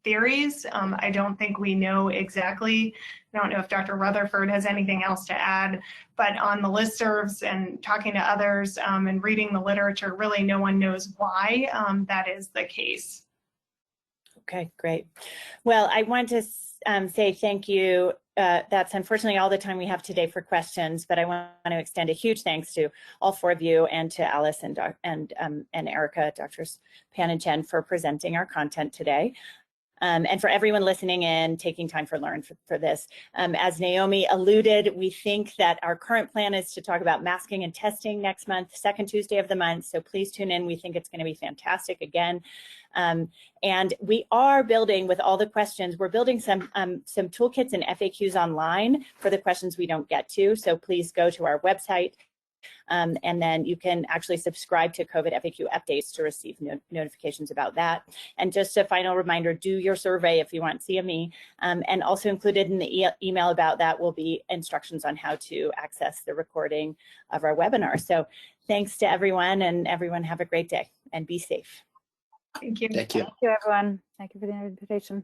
S7: theories. I don't think we know exactly. I don't know if Dr. Rutherford has anything else to add, but on the listservs and talking to others and reading the literature, really no one knows why that is the case.
S2: Okay, great. Well, I want to say thank you. That's unfortunately all the time we have today for questions, but I want to extend a huge thanks to all 4 of you and to Alice and Erica, Drs. Pan and Chen, for presenting our content today. And for everyone listening in, taking time for this. As Naomi alluded, we think that our current plan is to talk about masking and testing next month, second Tuesday of the month. So please tune in. We think it's going to be fantastic again. And we are building, with all the questions, we're building some toolkits and FAQs online for the questions we don't get to. So please go to our website. And then you can actually subscribe to COVID FAQ updates to receive notifications about that. And just a final reminder, do your survey if you want CME. And also included in the email about that will be instructions on how to access the recording of our webinar. So thanks to everyone, and everyone have a great day and be safe.
S7: Thank you.
S5: Thank you.
S6: Thank you, everyone. Thank you for the invitation.